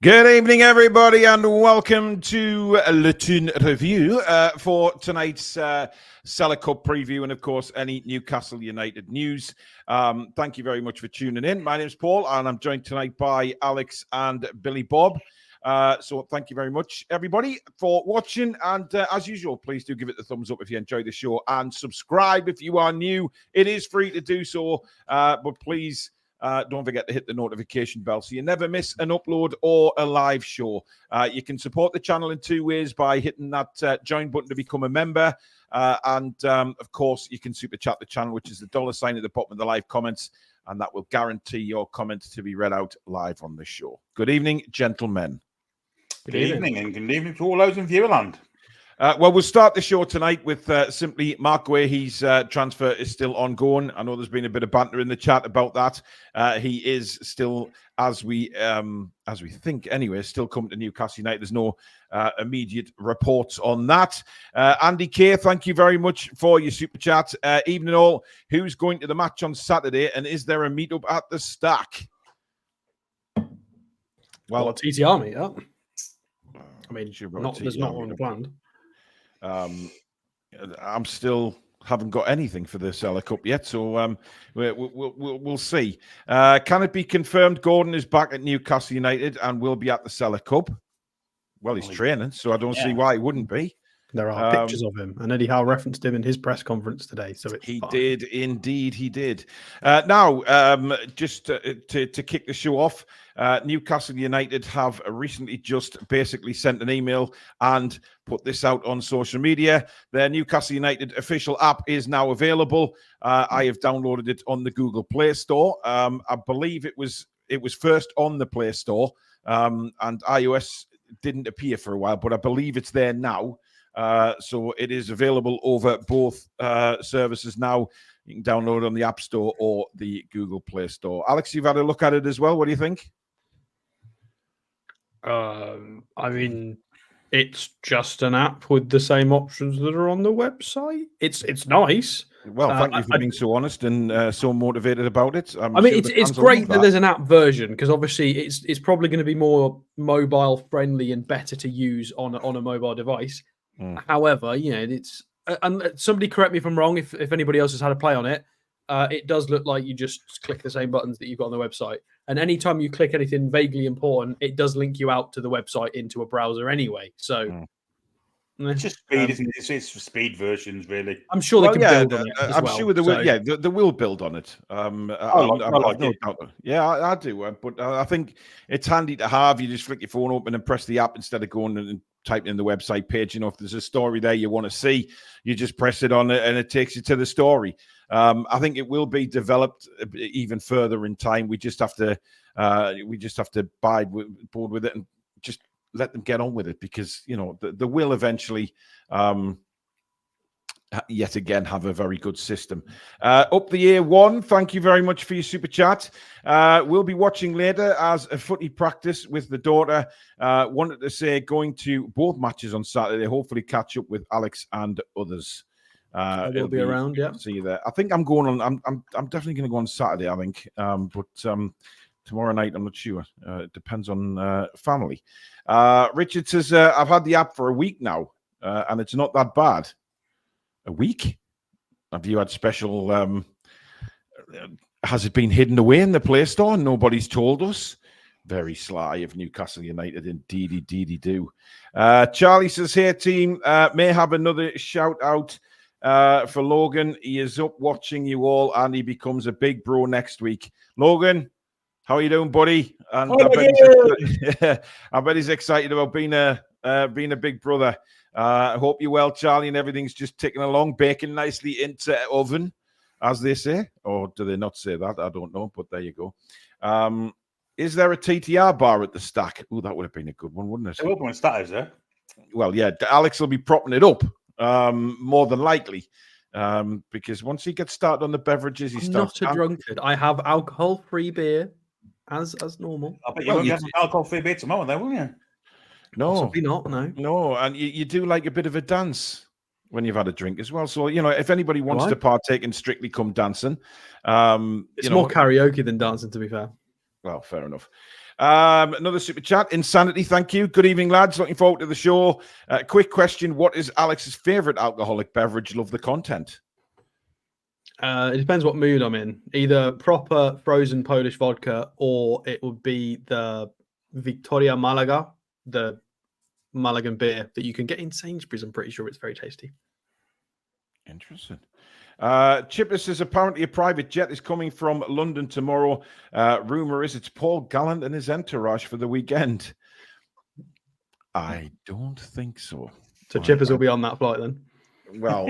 Good evening, everybody, and welcome to Le Toon Review for tonight's Sela Cup preview and, of course, any Newcastle United news. Thank you very much for tuning in. My name's Paul, and I'm joined tonight by Alex and Billy Bob. So thank you very much, everybody, for watching. And as usual, please do give it the thumbs up if you enjoy the show and subscribe if you are new. It is free to do so, but please... don't forget to hit the notification bell so you never miss an upload or a live show. You can support the channel in two ways by hitting that join button to become a member. Of course, you can super chat the channel, which is the $ at the bottom of the live comments, and that will guarantee your comments to be read out live on the show. Good evening, gentlemen. Good evening, and good evening to all those in Viewerland. Well, we'll start the show tonight with simply Mark Guéhi's transfer is still ongoing. I know there's been a bit of banter in the chat about that. He is still, as we think anyway, still coming to Newcastle United. There's no immediate reports on that. Andy K, thank you very much for your super chat. Evening all. Who's going to the match on Saturday, and is there a meetup at the Stack? Well, TT Army, yeah. I mean, there's not one planned. I'm still haven't got anything for the Sela Cup yet, so we'll see. Can it be confirmed Gordon is back at Newcastle United and will be at the Sela Cup? Well, he's training, so I don't see why he wouldn't be. There are pictures of him, and Eddie Howe referenced him in his press conference today. So he did indeed. He did. Now, just to kick the show off, Newcastle United have recently just basically sent an email and put this out on social media. Their Newcastle United official app is now available. I have downloaded it on the Google Play Store. I believe it was first on the Play Store, and iOS didn't appear for a while, but I believe it's there now. So it is available over both services now. You can download it on the App Store or the Google Play Store. Alex, you've had a look at it as well. What do you think? I mean, it's just an app with the same options that are on the website. It's nice. Well, thank you for being so honest and so motivated about it. It's great that there's an app version because obviously it's probably going to be more mobile friendly and better to use on a mobile device. However, it's and somebody correct me if I'm wrong. If anybody else has had a play on it, it does look like you just click the same buttons that you've got on the website. And anytime you click anything vaguely important, it does link you out to the website into a browser anyway. So it's just speed, isn't it? It's for speed versions, really. I'm sure they can build on it. I'm sure they will. Yeah, they will build on it. I like it. Yeah, I do. But I think it's handy to have. You just flick your phone open and press the app instead of going and typing in the website page. If there's a story there you want to see, you just press it on it and it takes you to the story. I think it will be developed even further in time. We just have to bide board with it and just let them get on with it because they will eventually yet again have a very good system. Up the air one, thank you very much for your super chat. We'll be watching later as a footy practice with the daughter. Wanted to say going to both matches on Saturday, hopefully catch up with Alex and others. We'll be around, yeah. See you there. I think I'm going on. I'm definitely going to go on Saturday. I think, but tomorrow night I'm not sure. It depends on family. Richard says I've had the app for a week now, and it's not that bad. A week? Have you had special? Has it been hidden away in the Play Store? Nobody's told us. Very sly of Newcastle United, indeedy do. Charlie says here, team may have another shout out for Logan. He is up watching you all, and he becomes a big bro next week. Logan, how are you doing, buddy? And I bet he's excited about being a big brother. I hope you're well, Charlie, and everything's just ticking along, baking nicely into oven, as they say. Or do they not say that? I don't know, but there you go. Is there a TTR bar at the Stack? Oh, that would have been a good one, wouldn't it? There will be one Stack, is there? Well, yeah, Alex will be propping it up, more than likely, because once he gets started on the beverages, he starts. Not a drunkard. I have alcohol-free beer, as normal. I bet you won't have alcohol-free beer tomorrow, though, will you? No, possibly not. No, and you do like a bit of a dance when you've had a drink as well. So if anybody wants to partake in Strictly Come Dancing, it's more karaoke than dancing, to be fair. Well, fair enough. Another super chat. Insanity, thank you. Good evening, lads. Looking forward to the show. Quick question. What is Alex's favourite alcoholic beverage? Love the content. It depends what mood I'm in. Either proper frozen Polish vodka, or it would be the Victoria Malaga, the Malagan beer that you can get in Sainsbury's. I'm pretty sure it's very tasty. Interesting. Chipper says apparently a private jet is coming from London tomorrow. Rumour is it's Paul Gallant and his entourage for the weekend. I don't think so. So Chippers will be on that flight then. Well,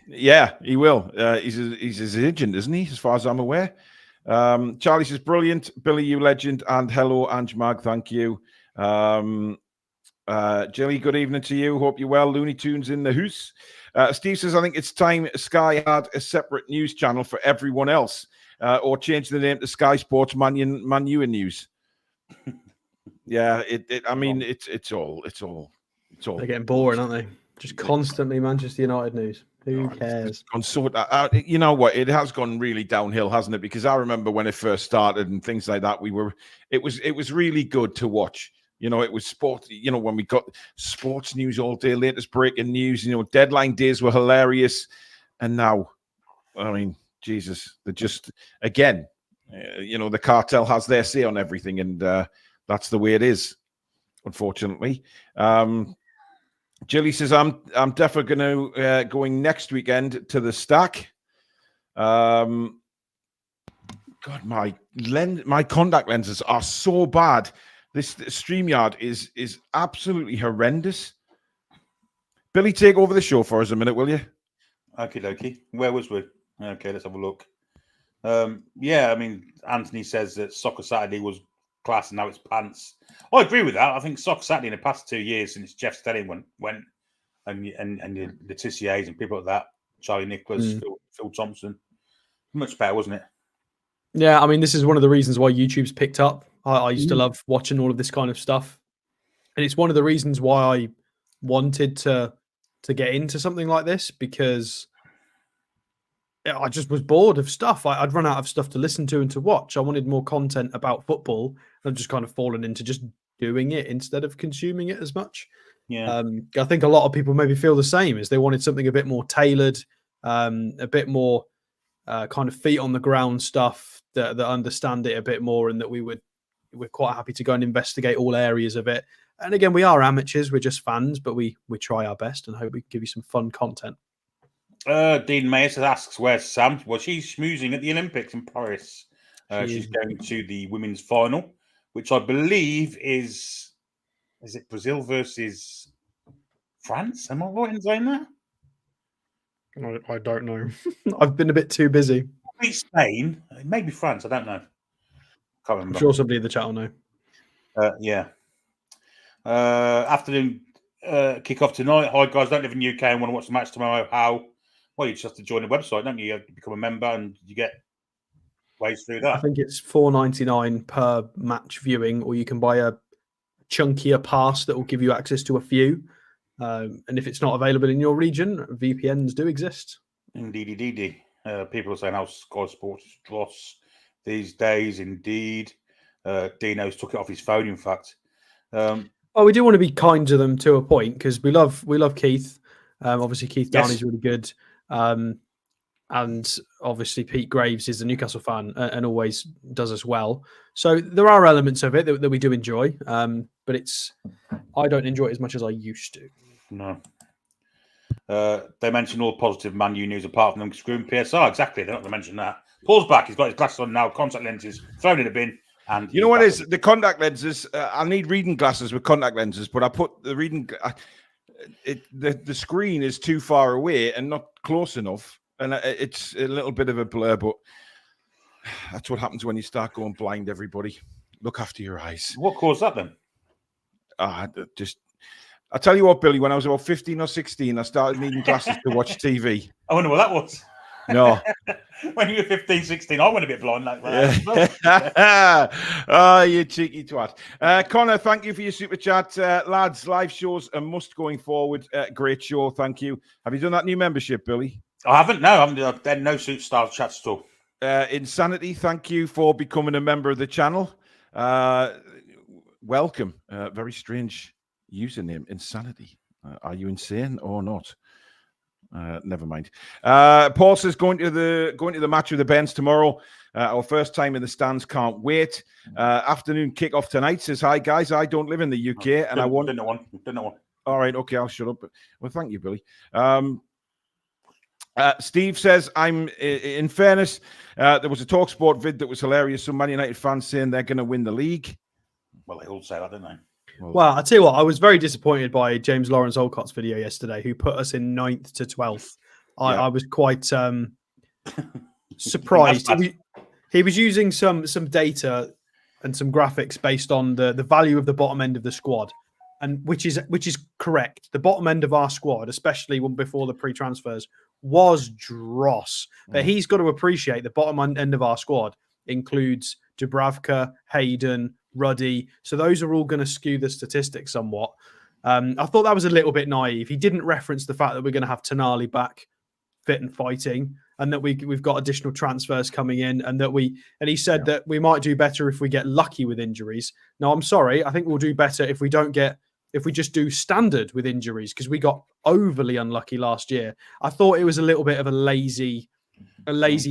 yeah, he will. He's his agent, isn't he? As far as I'm aware. Charlie says, brilliant. Billy, you legend. And hello, Ange Mag. Thank you. Jilly, good evening to you. Hope you're well. Looney Tunes in the house. Steve says, I think it's time Sky had a separate news channel for everyone else, or change the name to Sky Sports Man U News. Yeah, it's all. They're getting boring, aren't they? Just constantly Manchester United news. Who cares? You know what? It has gone really downhill, hasn't it? Because I remember when it first started and things like that. It was really good to watch. You know, it was sport. You know, when we got sports news all day, latest breaking news. You know, deadline days were hilarious, and now, I mean, Jesus, they're just again. You know, the cartel has their say on everything, and that's the way it is. Unfortunately, Jilly says I'm definitely going to going next weekend to the Stack. God, my contact lenses are so bad. This StreamYard is absolutely horrendous. Billy, take over the show for us a minute, will you? Okie dokie. Where was we? Okay, let's have a look. Yeah, I mean, Anthony says that Soccer Saturday was class and now it's pants. I agree with that. I think Soccer Saturday in the past 2 years since Jeff Stelling went and the Letiziers and people like that, Charlie Nicholas, Phil Thompson, much better, wasn't it? Yeah, I mean, this is one of the reasons why YouTube's picked up. I used to love watching all of this kind of stuff, and it's one of the reasons why I wanted to get into something like this, because I just was bored of stuff. I'd run out of stuff to listen to and to watch. I wanted more content about football. I've just kind of fallen into just doing it instead of consuming it as much. Yeah, I think a lot of people maybe feel the same, as they wanted something a bit more tailored, a bit more kind of feet on the ground stuff that understand it a bit more, and that we're quite happy to go and investigate all areas of it. And again, we are amateurs, we're just fans, but we try our best and hope we can give you some fun content. Dean Mayer asks, where's Sam? Well, she's schmoozing at the Olympics in Paris. She's going to the women's final, which I believe is it Brazil versus France? Am I right in saying that? I don't know. I've been a bit too busy. Maybe Spain, maybe France. I don't know. Can't remember. I'm sure somebody in the chat will know. Yeah. Afternoon kick-off tonight. Hi, guys. Don't live in the UK and want to watch the match tomorrow. How? Well, you just have to join the website, don't you? You have to become a member and you get ways through that. I think it's $4.99 per match viewing, or you can buy a chunkier pass that will give you access to a few. And if it's not available in your region, VPNs do exist. Indeed. People are saying how Sky Sports is dross these days. Indeed. Dino's took it off his phone, in fact. We do want to be kind to them to a point, because we love Keith. Obviously, Keith Downey's really good. And obviously, Pete Graves is a Newcastle fan and always does as well. So there are elements of it that we do enjoy. But I don't enjoy it as much as I used to. No. They mentioned all positive Man U news apart from them screwing PSR. Exactly. They're not going to mention that. Paul's back. He's got his glasses on now, contact lenses, thrown in a bin. And you know what is the contact lenses? I need reading glasses with contact lenses, but I put the reading. The screen is too far away and not close enough, and it's a little bit of a blur. But that's what happens when you start going blind. Everybody, look after your eyes. What caused that then? I tell you what, Billy. When I was about 15 or 16, I started needing glasses to watch TV. I wonder what that was. No. When you were 15, 16, I went a bit blind like that. Oh, you cheeky twat. Connor, thank you for your super chat. Lads, live shows a must going forward. Great show, thank you. Have you done that new membership, Billy? I haven't, no. I've done no suit style chats at all. Insanity, thank you for becoming a member of the channel. Welcome. Very strange username, Insanity. Are you insane or not? Never mind. Paul says going to the match with the Bens tomorrow. Our first time in the stands, can't wait. Afternoon kickoff tonight. Says hi guys. I don't live in the UK and I want. Don't know one. All right, okay, I'll shut up. Well, thank you, Billy. Steve says, in fairness, there was a TalkSport vid that was hilarious. Some Man United fans saying they're going to win the league. Well, they all say that, don't they? Well, I tell you what, I was very disappointed by James Lawrence Olcott's video yesterday, who put us in 9th to 12th. I was quite surprised. He was using some data and some graphics based on the value of the bottom end of the squad, and which is correct. The bottom end of our squad, especially before the pre-transfers, was dross. But he's got to appreciate the bottom end of our squad includes Dubravka, Hayden, Ruddy. So those are all going to skew the statistics somewhat. I thought that was a little bit naive. He didn't reference the fact that we're going to have Tonali back fit and fighting, and that we've got additional transfers coming in, and he said that we might do better if we get lucky with injuries. No, I'm sorry. I think we'll do better if we just do standard with injuries, because we got overly unlucky last year. I thought it was a little bit of a lazy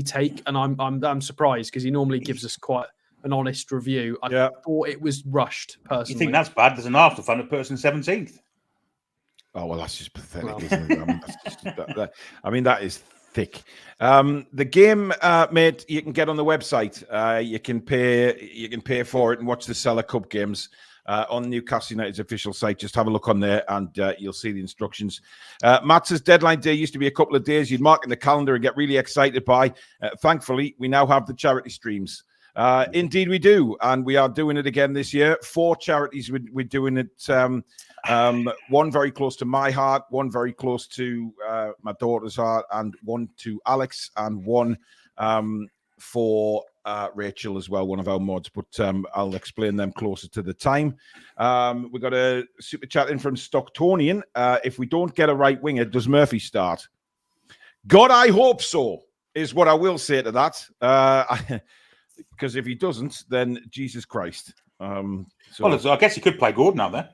take, and I'm surprised because he normally gives us quite an honest review. I thought it was rushed, personally. You think that's bad? There's an Arsenal fan that puts in 17th. Oh, well, that's just pathetic, isn't it? I mean, that is thick. The game, mate, you can get on the website. You can pay for it and watch the Sela Cup games on Newcastle United's official site. Just have a look on there and you'll see the instructions. Matt says deadline day used to be a couple of days. You'd mark in the calendar and get really excited by. Thankfully, we now have the charity streams. Indeed, we do. And we are doing it again this year. 4 charities we're doing it. One very close to my heart, one very close to my daughter's heart, and one to Alex, and one for Rachel as well, one of our mods. But I'll explain them closer to the time. We've got a super chat in from Stocktonian. If we don't get a right winger, does Murphy start? God, I hope so, is what I will say to that. Because if he doesn't, then Jesus Christ. Well, I guess he could play Gordon out there.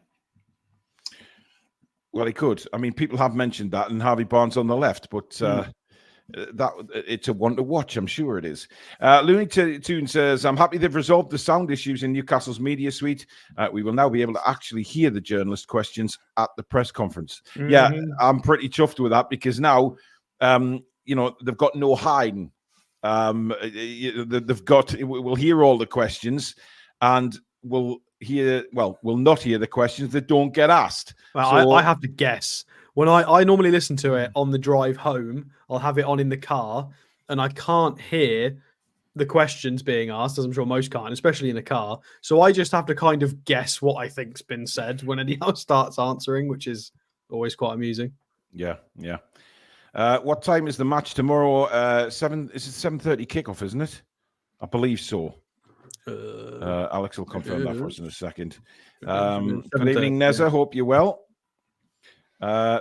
Well, he could. I mean, people have mentioned that, and Harvey Barnes on the left, but that it's a one to watch. I'm sure it is. Looney Tune says, "I'm happy they've resolved the sound issues in Newcastle's media suite. We will now be able to actually hear the journalist questions at the press conference." Yeah, I'm pretty chuffed with that because now, they've got no hiding. We'll hear all the questions, and we'll not hear the questions that don't get asked. Well, so, I have to guess. When I normally listen to it on the drive home, I'll have it on in the car, and I can't hear the questions being asked, as I'm sure most can't, especially in a car. So I just have to kind of guess what I think's been said when Eddie Howe starts answering, which is always quite amusing. Yeah. What time is the match tomorrow? 7:30 kickoff, isn't it? I believe so. Alex will confirm that for us in a second. Good evening, Neza. Hope you're well.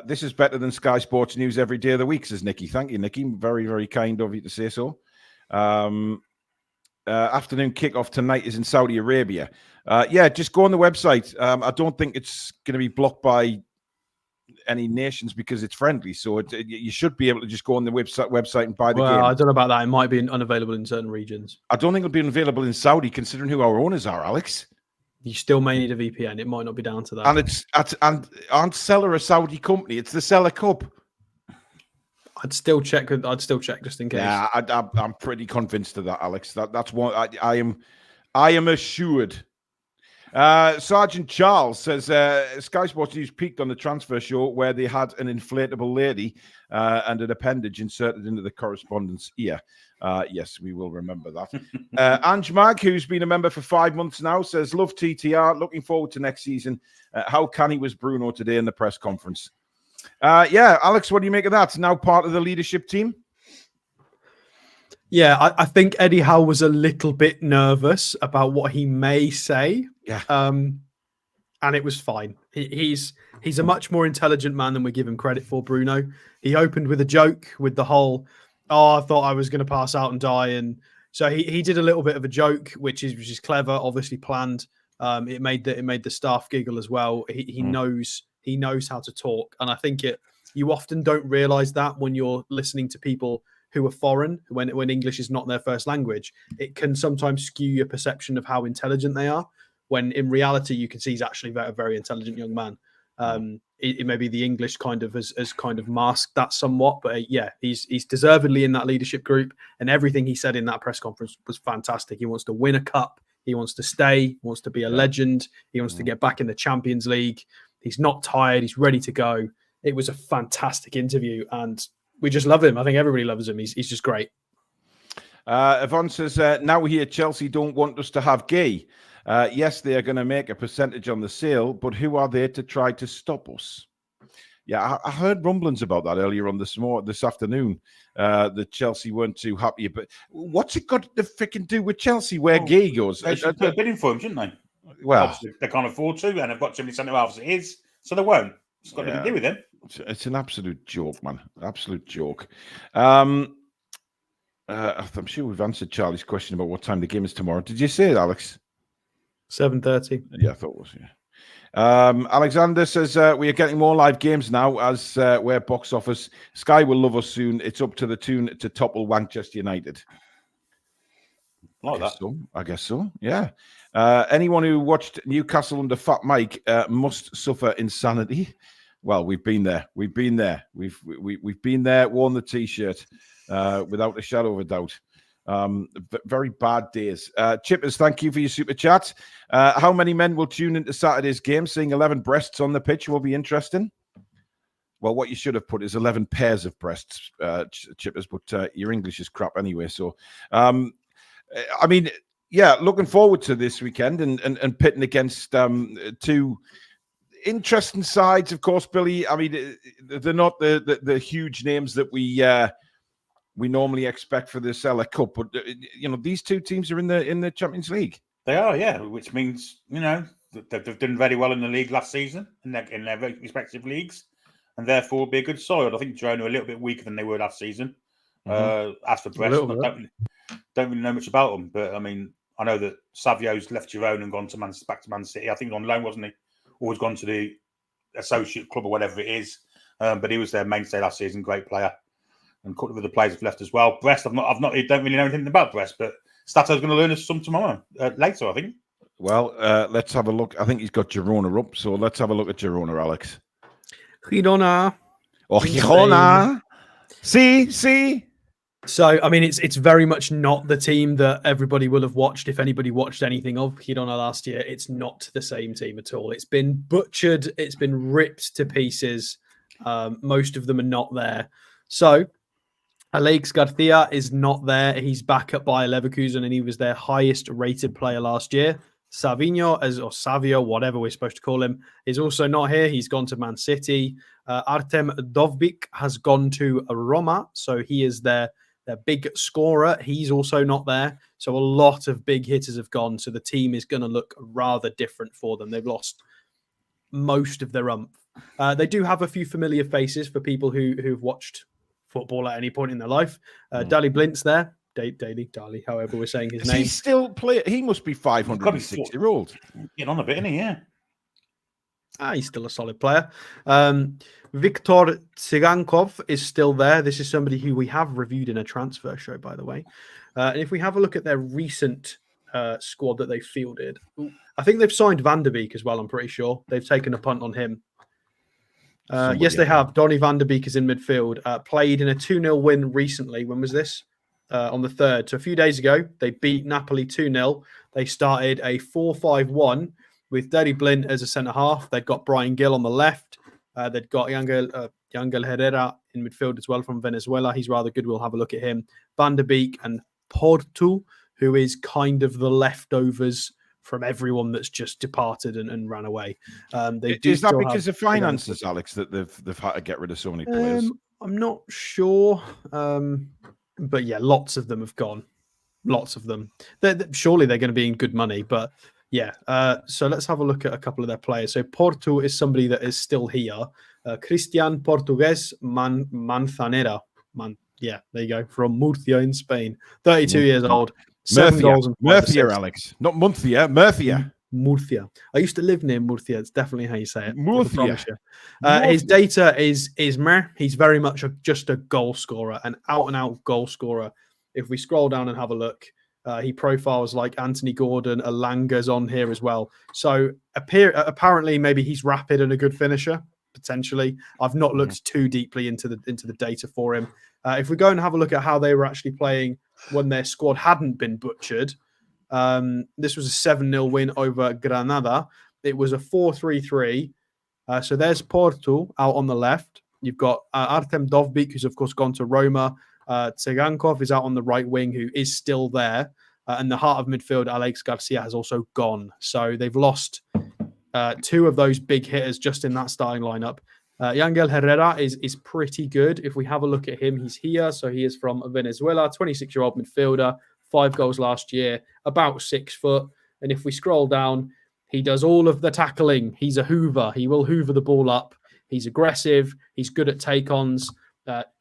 This is better than Sky Sports News every day of the week, says Nikki. Thank you, Nikki. Very, very kind of you to say so. Afternoon kickoff tonight is in Saudi Arabia. Just go on the website. I don't think it's going to be blocked by any nations because it's friendly, so you should be able to just go on the website and buy the game. I don't know about that. It might be unavailable in certain regions. I don't think it'll be available in Saudi, considering who our owners are, Alex. You still may need a VPN. It might not be down to that. And aren't Sela a Saudi company? It's the Sela Cup. I'd still check just in case. Yeah, I'm pretty convinced of that, Alex. That's one I am assured. Sergeant Charles says Sky Sports News peaked on the transfer show where they had an inflatable lady and an appendage inserted into the correspondent's ear. Yes, we will remember that. Ange Mag, who's been a member for 5 months now, says, "Love TTR, looking forward to next season. How canny was Bruno today in the press conference?" Alex, what do you make of that? Now part of the leadership team? Yeah, I think Eddie Howe was a little bit nervous about what he may say. Yeah. And it was fine. He's a much more intelligent man than we give him credit for, Bruno. He opened with a joke with the whole, I thought I was going to pass out and die. And so he did a little bit of a joke, which is clever, obviously planned. It made the staff giggle as well. He knows how to talk, and I think you often don't realize that when you're listening to people who are foreign, when English is not their first language. It can sometimes skew your perception of how intelligent they are, when in reality you can see he's actually a very intelligent young man. It maybe the English kind of has kind of masked that somewhat, but he's deservedly in that leadership group, and everything he said in that press conference was fantastic. He wants to win a cup, he wants to stay, he wants to be a legend, he wants to get back in the Champions League. He's not tired, he's ready to go. It was a fantastic interview, and we just love him. I think everybody loves him. He's just great. Yvonne says, now here Chelsea don't want us to have Gay. Yes, they are going to make a percentage on the sale, but who are they to try to stop us? Yeah, I heard rumblings about that earlier on this afternoon. That Chelsea weren't too happy. But what's it got to freaking do with Chelsea where Gay goes? They should put a bid in for him, shouldn't they? Well, obviously, they can't afford to, and they've got too many centre halves as it is, so they won't. It's got nothing to do with him. It's an absolute joke, man. Absolute joke. I'm sure we've answered Charlie's question about what time the game is tomorrow. Did you say it, Alex? 7:30. Yeah, I thought it was, yeah. Alexander says, we are getting more live games now as we're box office. Sky will love us soon. It's up to the Toon to topple Manchester United. Like that. I guess so, yeah. Anyone who watched Newcastle under Fat Mike must suffer insanity. Well, we've been there. We've been there. We've been there, worn the T-shirt without a shadow of a doubt. Very bad days. Chippers, thank you for your super chat. How many men will tune into Saturday's game? Seeing 11 breasts on the pitch will be interesting. Well, what you should have put is 11 pairs of breasts, Chippers, but your English is crap anyway. So, I mean, yeah, looking forward to this weekend and pitting against two interesting sides, of course, Billy. I mean, they're not the huge names that we normally expect for the Sela Cup, but these two teams are in the Champions League. They are, yeah, which means they've done very well in the league last season in their respective leagues, and therefore will be a good side. I think Girona are a little bit weaker than they were last season. As for Brest, I don't really know much about them, but I mean, I know that Savio's left Girona and gone back to Man City. I think on loan, wasn't he? Always gone to the associate club or whatever it is, but he was their mainstay last season. Great player. And a couple of the players have left as well. Brest, don't really know anything about Brest, but Stato's going to learn us some tomorrow, later, I think. Well, let's have a look. I think he's got Girona up, so let's have a look at Girona, Alex. Girona. Oh, Girona. See. So, I mean, it's very much not the team that everybody will have watched. If anybody watched anything of Girona last year, it's not the same team at all. It's been butchered. It's been ripped to pieces. Most of them are not there. So, Alex Garcia is not there. He's back up by Leverkusen, and he was their highest rated player last year. Savio, whatever we're supposed to call him, is also not here. He's gone to Man City. Artem Dovbyk has gone to Roma, so he is their big scorer. He's also not there. So a lot of big hitters have gone. So the team is going to look rather different for them. They've lost most of their umph. They do have a few familiar faces for people who've watched football at any point in their life. Dali Blint's there. Dali, however we're saying his name. He still play? He must be 560-year-old. Getting on a bit, isn't he? Yeah. He's still a solid player. Viktor Tsigankov is still there. This is somebody who we have reviewed in a transfer show, by the way. And if we have a look at their recent squad that they fielded, I think they've signed Van der Beek as well, I'm pretty sure. They've taken a punt on him. Yes, they have. Donny Van der Beek is in midfield. Played in a 2-0 win recently. When was this? On the 3rd. So a few days ago, they beat Napoli 2-0. They started a 4-5-1 with Dali Blint as a centre-half. They've got Brian Gill on the left. They've got Yangel Herrera in midfield as well from Venezuela. He's rather good. We'll have a look at him. Van der Beek and Porto, who is kind of the leftovers from everyone that's just departed and ran away. Is that because of finances, Alex, that they've had to get rid of so many players? I'm not sure. But yeah, lots of them have gone. Lots of them. Surely they're going to be in good money. But yeah, so let's have a look at a couple of their players. So Porto is somebody that is still here. Christian Portugues Manzanera. Yeah, there you go. From Murcia in Spain. 32 years old. 7 Murcia. goals and 5 Murcia, assists. Alex. Not Murcia. Murcia. Murcia. I used to live near Murcia. It's definitely how you say it. Murcia. I promise you. His data is meh. He's very much just a goal scorer, an out-and-out goal scorer. If we scroll down and have a look, he profiles like Anthony Gordon, Alanga's on here as well. So apparently maybe he's rapid and a good finisher, potentially. I've not looked too deeply into the data for him. If we go and have a look at how they were actually playing when their squad hadn't been butchered, this was a 7-0 win over Granada. It was a 4-3-3. So there's Porto out on the left. You've got Artem Dovbyk, who's of course gone to Roma. Tsegankov is out on the right wing, who is still there. And the heart of midfield, Alex Garcia, has also gone. So they've lost 2 of those big hitters just in that starting lineup. Yangel Herrera is pretty good. If we have a look at him, he's here. So he is from Venezuela, 26-year-old midfielder, 5 goals last year, about 6 foot. And if we scroll down, he does all of the tackling. He's a hoover. He will hoover the ball up. He's aggressive. He's good at take-ons.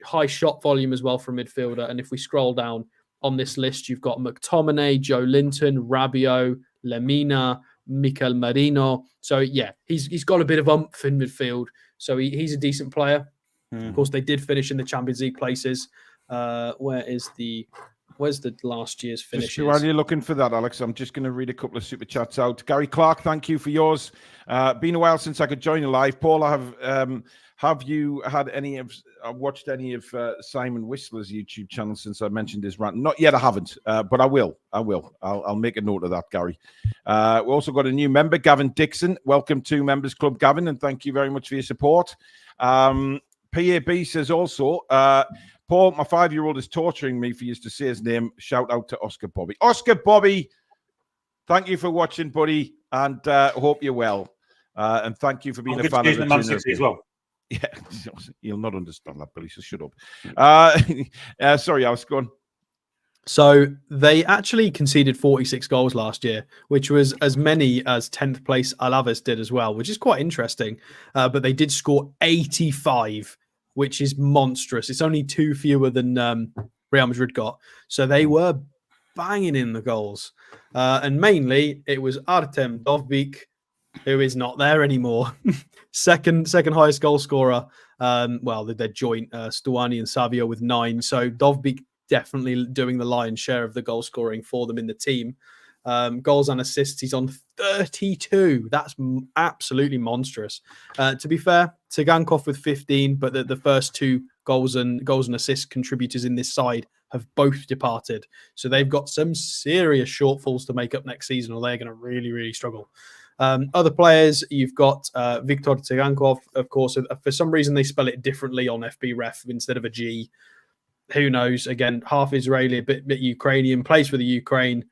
High shot volume as well from midfielder. And if we scroll down on this list, you've got McTominay, Joe Linton, Rabiot, Lemina, Mikel Merino. So yeah, he's got a bit of oomph in midfield. So he's a decent player. Of course, they did finish in the Champions League places. Where's the last year's finishes? While you're looking for that, Alex, I'm just going to read a couple of super chats out. Gary Clark, thank you for yours. Been a while since I could join you live. Paul, have you watched any of Simon Whistler's YouTube channel since I mentioned his rant? Not yet, I haven't, but I will. I'll make a note of that, Gary. We also got a new member, Gavin Dixon. Welcome to Members Club, Gavin, and thank you very much for your support. PAB says also, Paul, my 5-year-old is torturing me for you to say his name. Shout out to Oscar Bobby. Oscar Bobby, thank you for watching, buddy, and hope you're well. And thank you for being a fan of the Man City as well. Yeah, you'll not understand that, Billy, so shut up. Sorry, I was going. So they actually conceded 46 goals last year, which was as many as 10th place Alaves did as well, which is quite interesting. But they did score 85, which is monstrous. It's only 2 fewer than Real Madrid got. So they were banging in the goals. And mainly it was Artem Dovbyk, who is not there anymore. second highest goal scorer. They're joint, Stuani and Savio with 9. So Dovbyk definitely doing the lion's share of the goal scoring for them in the team. Goals and assists, he's on 32. That's absolutely monstrous. To be fair, Tsegankov with 15, but the first 2 goals and assist contributors in this side have both departed. So they've got some serious shortfalls to make up next season, or they're going to really, really struggle. Other players, you've got Viktor Tsegankov, of course. For some reason, they spell it differently on FB Ref instead of a G. Who knows? Again, half Israeli, a bit Ukrainian, plays for the Ukraine.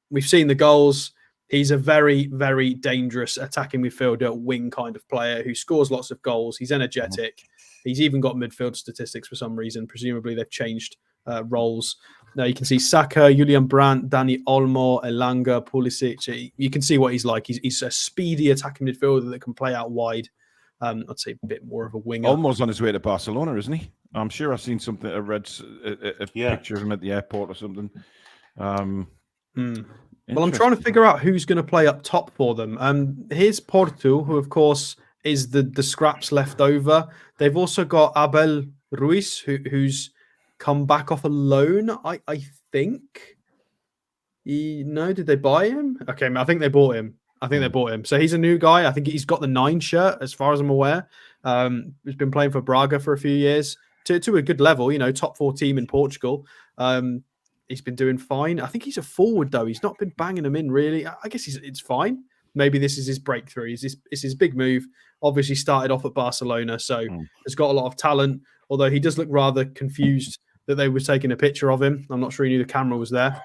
We've seen the goals. He's a very, very dangerous attacking midfielder, wing kind of player who scores lots of goals. He's energetic. He's even got midfield statistics for some reason. Presumably, they've changed roles. Now you can see Saka, Julian Brandt, Dani Olmo, Elanga, Pulisic. You can see what he's like. He's a speedy attacking midfielder that can play out wide. I'd say a bit more of a winger. Olmo's on his way to Barcelona, isn't he? I'm sure I've seen something. I read a picture of him at the airport or something. Well, I'm trying to figure out who's going to play up top for them. Here's Porto, who of course is the scraps left over. They've also got Abel Ruiz, who's come back off a loan, I think. Did they buy him? Okay, I think they bought him. So he's a new guy. I think he's got the 9 shirt, as far as I'm aware. He's been playing for Braga for a few years to a good level, top 4 team in Portugal. He's been doing fine. I think he's a forward, though. He's not been banging them in, really. I guess it's fine. Maybe this is his breakthrough. It's his big move. Obviously started off at Barcelona, so has got a lot of talent, although he does look rather confused that they were taking a picture of him. I'm not sure he knew the camera was there.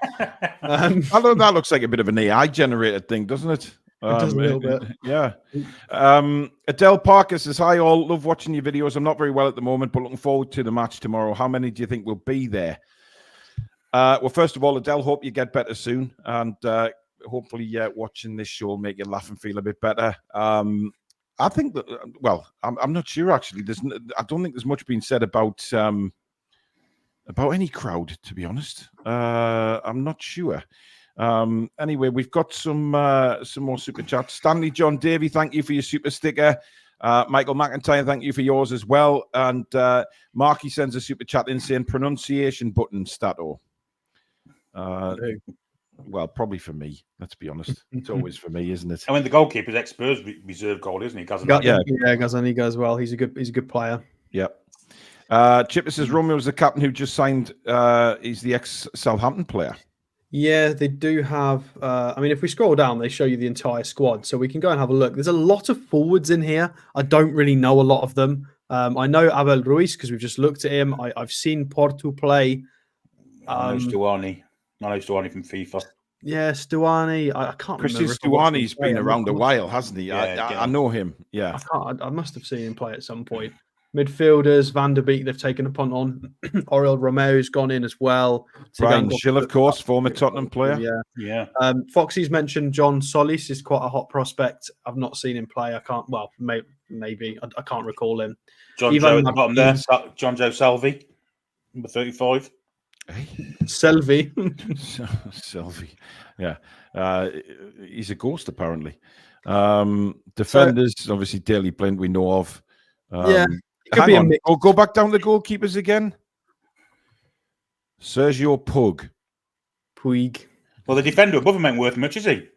Although that looks like a bit of an AI-generated thing, doesn't it? It does a little bit. Yeah. Adele Parker says, hi all, love watching your videos. I'm not very well at the moment, but looking forward to the match tomorrow. How many do you think will be there? Well, first of all, Adele, hope you get better soon. And hopefully watching this show will make you laugh and feel a bit better. I think that, I'm not sure, actually. I don't think there's much being said about about any crowd, to be honest. I'm not sure. Anyway, we've got some more super chats. Stanley John Davey, thank you for your super sticker. Michael McIntyre, thank you for yours as well. And Marky sends a super chat in saying pronunciation button stato. Well, probably for me, let's be honest. It's always for me, isn't it? I mean, the goalkeeper's ex-Spurs reserve goal, isn't he? Gazzaniga as well. He's a good player. Yep. Chipper says Romeo's the captain who just signed. He's the ex-Southampton player. Yeah, they do have. I mean, if we scroll down, they show you the entire squad, so we can go and have a look. There's a lot of forwards in here. I don't really know a lot of them. I know Abel Ruiz because we've just looked at him. I've seen Porto play. I know Stuani. I know Stuani from FIFA. Yeah, Stuani. I can't Christian remember. Stuani's been around a while, hasn't he? Yeah, I know him. Yeah. I must have seen him play at some point. Midfielders, Van der Beek, they've taken a punt on. Oriol Romeo's gone in as well. Brian Schill, of course, former Tottenham player. Yeah. Foxy's mentioned John Solis is quite a hot prospect. I've not seen him play. I can't. Well, maybe I can't recall him. John Joe at the bottom there. John Joe Salvi, number 35. Selvi. Selvi. Yeah. He's a ghost, apparently. Defenders, obviously, Daley Blind, we know of. Hang on. Go back down the goalkeepers again. Sergio Puig. Well, the defender above him ain't worth much, is he?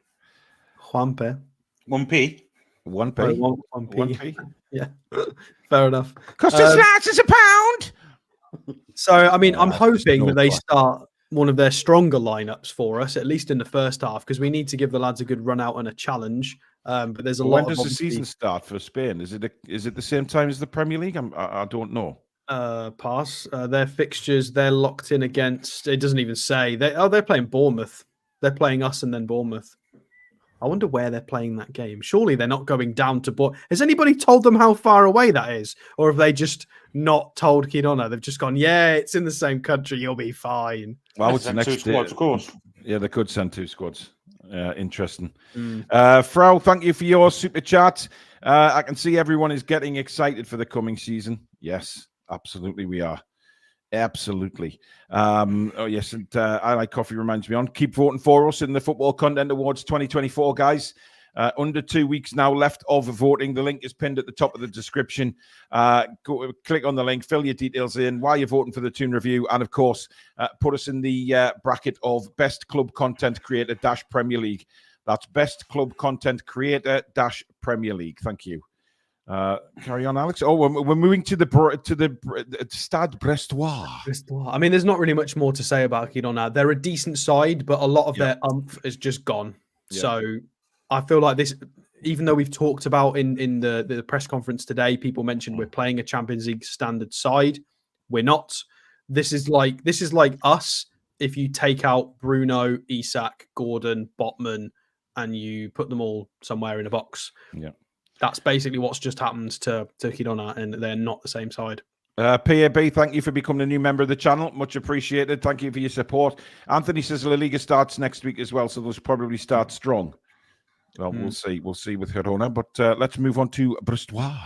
Juanpe. 1p. 1p. 1p. Yeah. Fair enough. Cost as large as a pound. So, I mean, I'm hoping that they start one of their stronger lineups for us, at least in the first half, because we need to give the lads a good run out and a challenge. But there's a lot. When does the season start for Spain? Is it the same time as the Premier League? I don't know. Pass. Their fixtures, they're locked in against. It doesn't even say. They're playing Bournemouth. They're playing us and then Bournemouth. I wonder where they're playing that game. Surely they're not going down to Bournemouth. Has anybody told them how far away that is? Or have they just not told Girona? They've just gone, yeah, it's in the same country. You'll be fine. Well, it's the next 2 squads, of course. Yeah, they could send 2 squads. Interesting. Frau, thank you for your super chat. I can see everyone is getting excited for the coming season. Yes, absolutely we are. Absolutely. Oh, yes. And I Like Coffee reminds me on. Keep voting for us in the Football Content Awards 2024, guys. Under 2 weeks now left of voting. The link is pinned at the top of the description. Go click on the link, fill your details in while you're voting for the Toon Review. And of course, put us in the bracket of Best Club Content Creator - Premier League. That's Best Club Content Creator - Premier League. Thank you. Carry on, Alex. Oh, we're moving to the Stade Brestois. I mean, there's not really much more to say about Girona. They're a decent side, but a lot of their umph is just gone. Yeah. So I feel like this, even though we've talked about in the press conference today, people mentioned we're playing a Champions League standard side. We're not. This is like us if you take out Bruno, Isak, Gordon, Botman, and you put them all somewhere in a box. Yeah. That's basically what's just happened to Girona, and they're not the same side. PAB, thank you for becoming a new member of the channel. Much appreciated. Thank you for your support. Anthony says La Liga starts next week as well, so they'll probably start strong. Well, we'll see. We'll see with Girona, but let's move on to Brestois.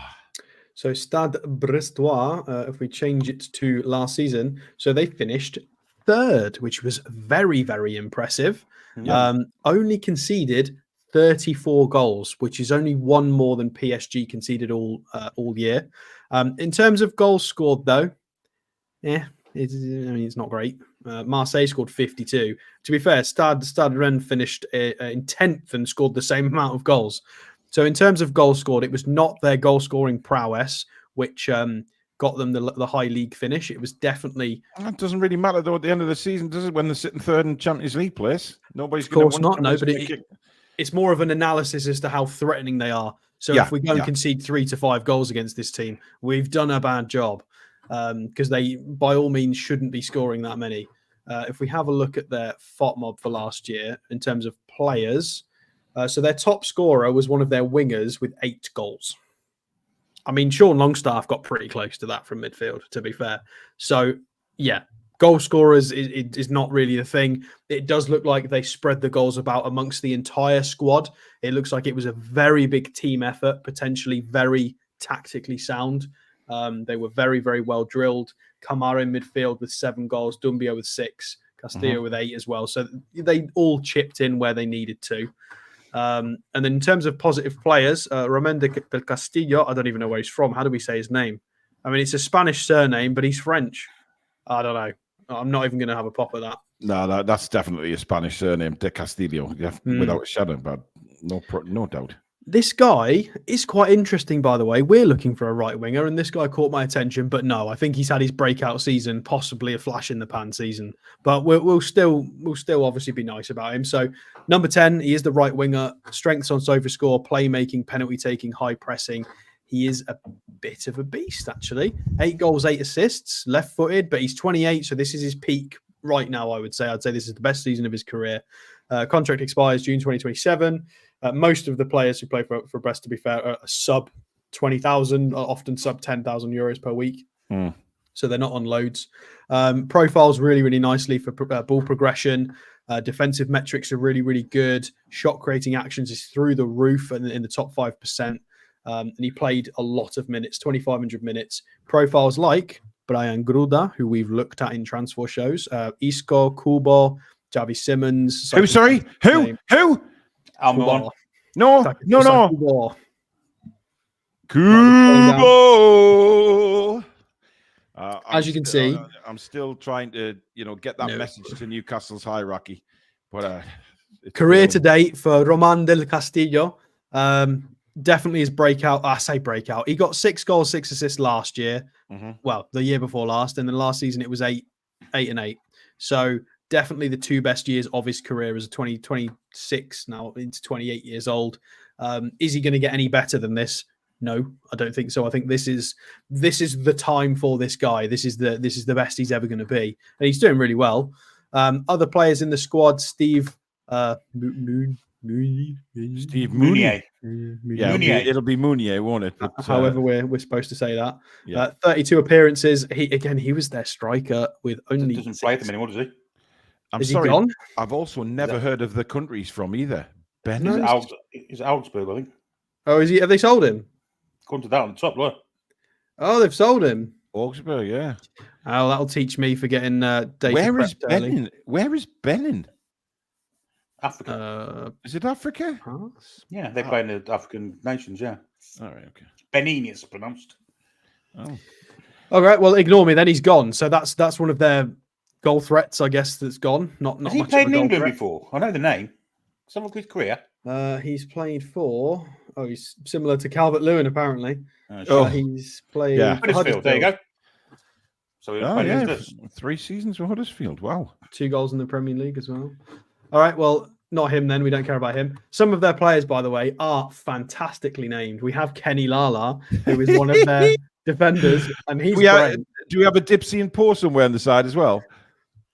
So Stade Brestois, if we change it to last season, so they finished 3rd, which was very, very impressive. Yeah. Only conceded 34 goals, which is only 1 more than PSG conceded all year. In terms of goals scored, though, it's not great. Marseille scored 52. To be fair, Stade Rennes finished in 10th and scored the same amount of goals. So in terms of goals scored, it was not their goal-scoring prowess, which got them the high league finish. It was definitely... That doesn't really matter, though, at the end of the season, does it, when they're sitting 3rd in Champions League place? Nobody's Of course not, no, but it's more of an analysis as to how threatening they are. So if we go and concede 3 to 5 goals against this team, we've done a bad job because they, by all means, shouldn't be scoring that many. If we have a look at their FOTMOB for last year in terms of players, so their top scorer was one of their wingers with 8 goals. I mean, Sean Longstaff got pretty close to that from midfield, to be fair. So, yeah. Goal scorers is not really the thing. It does look like they spread the goals about amongst the entire squad. It looks like it was a very big team effort, potentially very tactically sound. They were very, very well drilled. Kamara in midfield with 7 goals, Dumbia with 6, Castillo with 8 as well. So they all chipped in where they needed to. And then in terms of positive players, Romain del Castillo, I don't even know where he's from. How do we say his name? I mean, it's a Spanish surname, but he's French. I don't know. I'm not even going to have a pop at that. No, that's definitely a Spanish surname, de Castillo, without a shadow, but no doubt. This guy is quite interesting, by the way. We're looking for a right winger, and this guy caught my attention. But no, I think he's had his breakout season, possibly a flash in the pan season. But we'll still obviously be nice about him. So number 10, he is the right winger. Strengths on SofaScore, playmaking, penalty taking, high pressing. He is a bit of a beast, actually. 8 goals, 8 assists, left-footed, but he's 28, so this is his peak right now, I would say. I'd say this is the best season of his career. Contract expires June 2027. Most of the players who play for Brest, to be fair, are sub 20,000, often sub 10,000 euros per week. So they're not on loads. Profiles really, really nicely for ball progression. Defensive metrics are really, really good. Shot creating actions is through the roof and in the top 5%. And he played a lot of minutes, 2,500 minutes. Profiles like Brian Gruda, who we've looked at in transfer shows. Isco, Kubo, Javi Simmons. Who? Sorry? Who? Almiron. No. Kubo. As you can see, I'm still trying to, get that message to Newcastle's hierarchy. But career to date for Romain del Castillo. Definitely his breakout. I say breakout. He got 6 goals, 6 assists last year. Well, the year before last, and then last season it was 8 and 8. So definitely the 2 best years of his career as a 26 now into 28 years old. Is he going to get any better than this? No, I don't think so. I think this is the time for this guy. This is the best he's ever going to be, and he's doing really well. Other players in the squad: Steve Mounier. Yeah, it'll be Mounier, won't it? But, however we're supposed to say that. 32 appearances. He was their striker with only. Doesn't play them anymore, does he? I'm Is sorry. he gone? I've also never heard of the countries from either. Ben He's Augsburg, I think. Oh, is he? Have they sold him? Come to that on the top, look. Oh, they've sold him. Augsburg, yeah. Oh, that'll teach me for getting data. Where is Benin? Where is Benin? Africa. Is it Africa? Yeah, they play in the African nations, yeah. All right, okay. Benin, it's pronounced. Oh. All right, well, ignore me. Then he's gone. So that's one of their goal threats, I guess, that's gone. Not Has he much played of a in goal England threat. before? I know the name. Some of his career. He's played for. Oh, he's similar to Calvert-Lewin, apparently. He's played. Yeah. Huddersfield. There you go. So he was 3 seasons for Huddersfield. Wow. 2 goals in the Premier League as well. All right, well, not him then. We don't care about him. Some of their players, by the way, are fantastically named. We have Kenny Lala, who is one of their defenders, and he's great. Do we have a Dipsy and Poor somewhere on the side as well?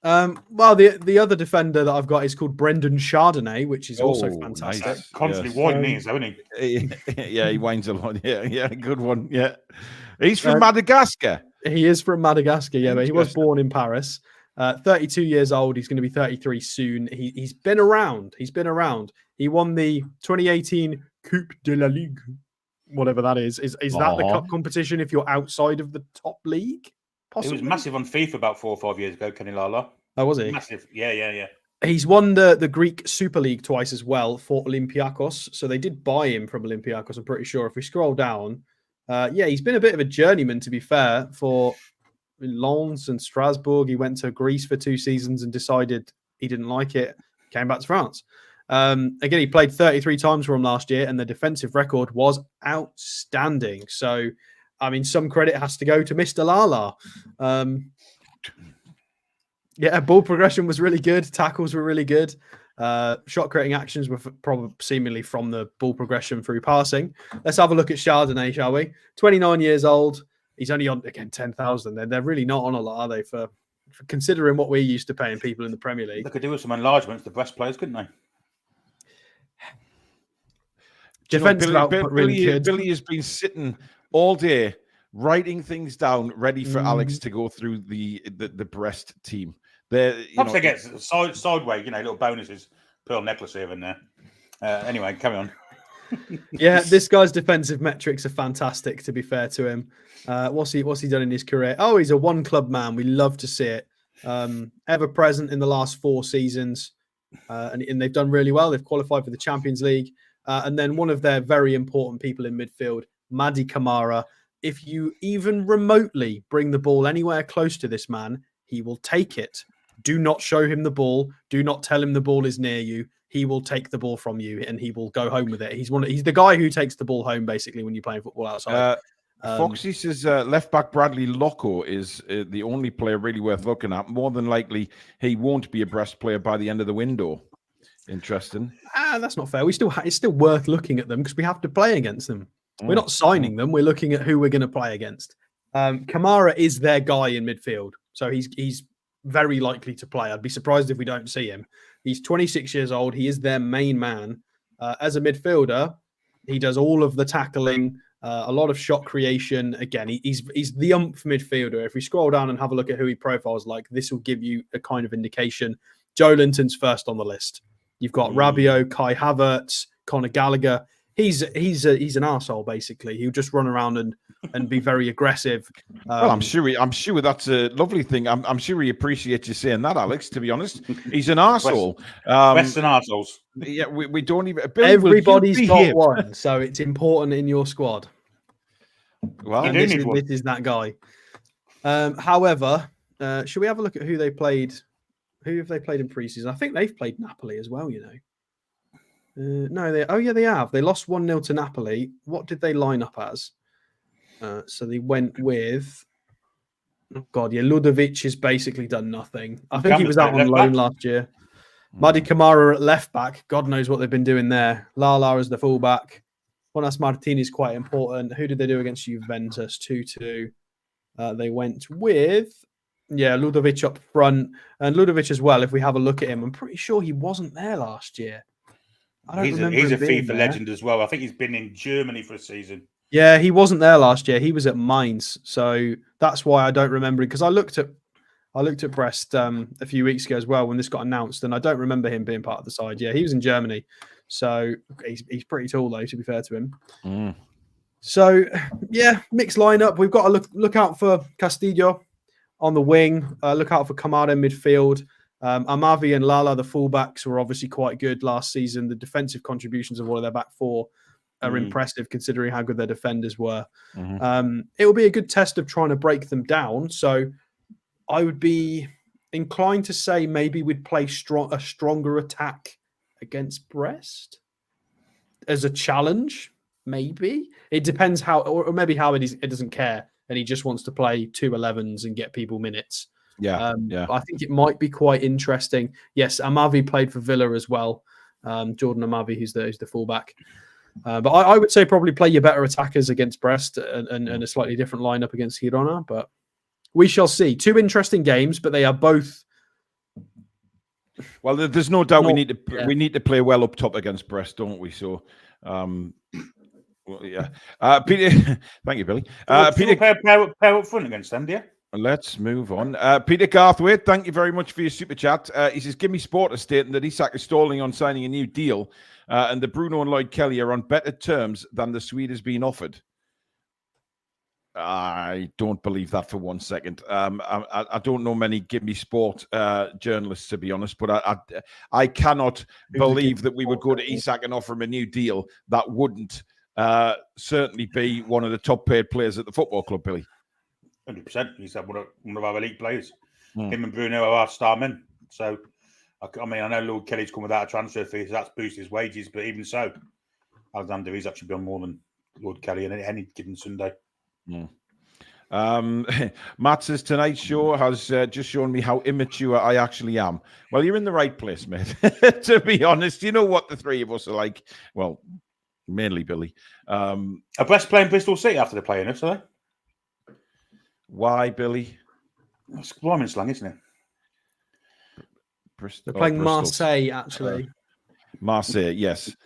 Well, the other defender that I've got is called Brendan Chardonnay, which is also fantastic. Nice. Constantly winding his, isn't he? Yeah, he winds a lot. Yeah, good one. Yeah, he's from Madagascar. He is from Madagascar, yeah, but he was born in Paris. 32 years old. He's going to be 33 soon. He's been around. He won the 2018 Coupe de la Ligue, whatever that is. Is that the cup competition if you're outside of the top league? Possibly? He was massive on FIFA about 4 or 5 years ago, Kenny Lala. Oh, was he? Massive. Yeah. He's won the Greek Super League twice as well for Olympiacos. So they did buy him from Olympiacos, I'm pretty sure. If we scroll down, he's been a bit of a journeyman, to be fair, for Lens and Strasbourg. He went to Greece for 2 seasons and decided he didn't like it. Came back to France. Again, he played 33 times for him last year, and the defensive record was outstanding. So, I mean, some credit has to go to Mr. Lala. Ball progression was really good. Tackles were really good. Shot creating actions were probably seemingly from the ball progression through passing. Let's have a look at Chardonnay, shall we? 29 years old. He's only on, again, 10,000. They're really not on a lot, are they, for considering what we're used to paying people in the Premier League? They could do with some enlargements, the Brest players, couldn't they? Defensive output really good. Billy has been sitting all day writing things down, ready for Alex to go through the Brest team. Perhaps they get sideways, little bonuses, pearl necklace here and there. Anyway, carry on. Yeah, this guy's defensive metrics are fantastic, to be fair to him. What's he done in his career? Oh, he's a one-club man. We love to see it. Ever present in the last 4 seasons. And they've done really well. They've qualified for the Champions League. And then one of their very important people in midfield, Mady Camara. If you even remotely bring the ball anywhere close to this man, he will take it. Do not show him the ball. Do not tell him the ball is near you. He will take the ball from you and he will go home with it. He's the guy who takes the ball home, basically, when you're playing football outside. Foxy says left back Bradley Loco is the only player really worth looking at. More than likely, he won't be a Brest player by the end of the window. Interesting. That's not fair. It's still worth looking at them because we have to play against them. We're not signing them. We're looking at who we're going to play against. Kamara is their guy in midfield, so he's very likely to play. I'd be surprised if we don't see him. He's 26 years old. He is their main man. As a midfielder, he does all of the tackling, a lot of shot creation. Again, he's the umph midfielder. If we scroll down and have a look at who he profiles like, this will give you a kind of indication. Joe Linton's first on the list. You've got Rabiot, Kai Havertz, Conor Gallagher. He's an arsehole, basically. He'll just run around and be very aggressive. Well, I'm sure that's a lovely thing. I'm sure he appreciates you saying that, Alex, to be honest. He's an arsehole. Western arseholes. Yeah, we don't even... Billy, everybody's got one, so it's important in your squad. Well, this is that guy. However, should we have a look at who they played? Who have they played in preseason? I think they've played Napoli as well, you know. No, they have. They lost 1-0 to Napoli. What did they line up as? So they went with... Oh, God, yeah, Ludovic has basically done nothing. I think he was out on loan last year. Mady Camara at left back. God knows what they've been doing there. Lala as the fullback. Jonas Martinez quite important. Who did they do against Juventus? 2-2. They went with... Yeah, Ludovic up front. And Ludovic as well, if we have a look at him, I'm pretty sure he wasn't there last year. He's a FIFA legend as well. I think he's been in Germany for a season. Yeah, he wasn't there last year. He was at Mainz. So that's why I don't remember him, because I looked at Brest a few weeks ago as well when this got announced, and I don't remember him being part of the side. Yeah, he was in Germany. So he's pretty tall, though, to be fair to him. So, yeah, mixed lineup. We've got to look out for Castillo on the wing. Look out for Kamada in midfield. Amavi and Lala, the fullbacks, were obviously quite good last season. The defensive contributions of one of their back four are impressive, considering how good their defenders were. It will be a good test of trying to break them down. So I would be inclined to say maybe we'd play a stronger attack against Brest as a challenge. Maybe it depends how, or maybe how it doesn't care and he just wants to play 2 11s and get people minutes. Yeah. I think it might be quite interesting. Yes, Amavi played for Villa as well. Jordan Amavi, who's the fullback. But I would say probably play your better attackers against Brest and a slightly different lineup against Girona. But we shall see. 2 interesting games, but they are both. Well, there's no doubt we need to play well up top against Brest, don't we? So, Peter, thank you, Billy. Peter, pair up front against them, do you? Let's move on. Peter Garthwaite, thank you very much for your super chat. He says, "Give me Sport is stating that Isak is stalling on signing a new deal, and that Bruno and Lloyd Kelly are on better terms than the Swede has been offered." I don't believe that for 1 second. I don't know many Give Me Sport journalists, to be honest, but I cannot believe that we would go to Isak and offer him a new deal that wouldn't certainly be one of the top paid players at the football club, Billy. 100%. He's one of our elite players. Him and Bruno are our star men. So, I mean, I know Lord Kelly's come without a transfer fee, so that's boosted his wages. But even so, Alexander, he's actually been more than Lord Kelly on any given Sunday. Matt says, "Tonight's show has just shown me how immature I actually am." Well, you're in the right place, mate. To be honest, you know what the three of us are like. Well, mainly Billy. Are Brest playing Bristol City after they're playing us, are they? Why, Billy? It's blimey slang, isn't it? They're playing Marseille, actually. Marseille, yes.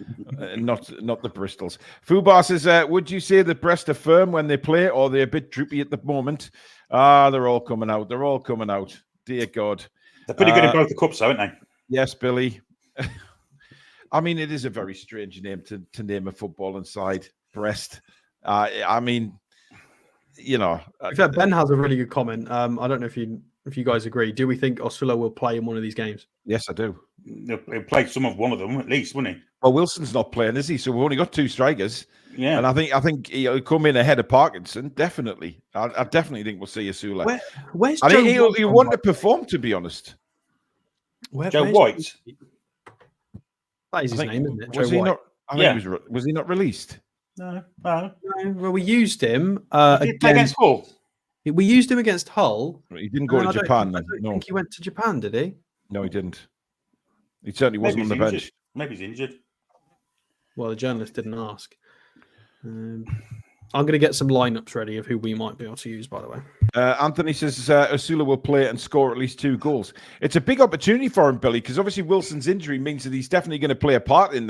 Not the Bristols. Fubar says, "Would you say that Brest are firm when they play, or they're a bit droopy at the moment?" They're all coming out. They're all coming out. Dear God. They're pretty good in both the cups, aren't they? Yes, Billy. I mean, it is a very strange name to name a footballing side, Brest. I mean, you know. In fact, Ben has a really good comment. I don't know if you guys agree. Do we think Osula will play in one of these games? Yes, I do. He'll play some of one of them at least, wouldn't he? Well, Wilson's not playing, is he? So we've only got 2 strikers. Yeah, and I think he'll come in ahead of Parkinson. Definitely, I definitely think we'll see Osula. Where's I Joe think White he'll want to perform. To be honest, Joe White. That is his name, isn't it? Was Joe he White. not? I think was he not released? No. Well, we used him against Hull. We used him against Hull. He didn't go to Japan. I don't think he went to Japan, did he? No, he didn't. He certainly wasn't on the bench. Maybe he's injured. Well, the journalist didn't ask. I'm going to get some lineups ready of who we might be able to use, by the way. Anthony says Osula will play and score at least 2 goals. It's a big opportunity for him, Billy, because obviously Wilson's injury means that he's definitely going to play a part in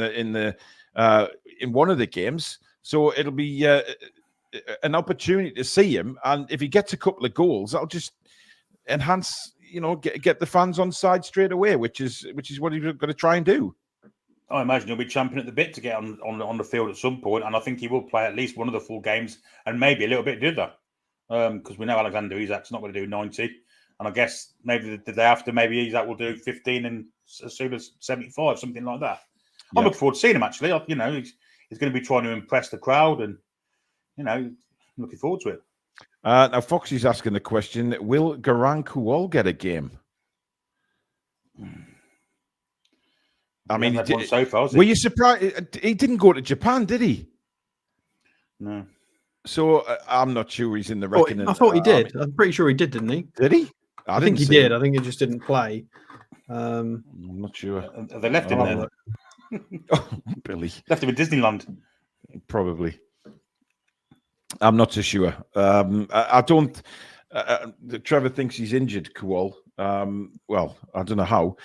one of the games. So it'll be an opportunity to see him, and if he gets a couple of goals, that'll just enhance, get the fans on side straight away, which is what he's going to try and do. I imagine he'll be champing at the bit to get on the field at some point, and I think he will play at least one of the full games and maybe a little bit of the other, because we know Alexander Isak's not going to do 90, and I guess maybe the day after, maybe Isak will do 15 and Osula's 75, something like that. Yeah. I'm looking forward to seeing him, actually. He's going to be trying to impress the crowd, and looking forward to it. Now, Foxy's asking the question: will Garang Kuol get a game? I mean, so far, were you surprised? He didn't go to Japan, did he? No. So I'm not sure he's in the reckoning. I thought he did. I'm pretty sure he did, didn't he? Did he? I think he did. I think he just didn't play. I'm not sure. They left him there. Oh, Billy. Left him in Disneyland. Probably. I'm not so sure. I don't. Trevor thinks he's injured, Kuol. Well, I don't know how.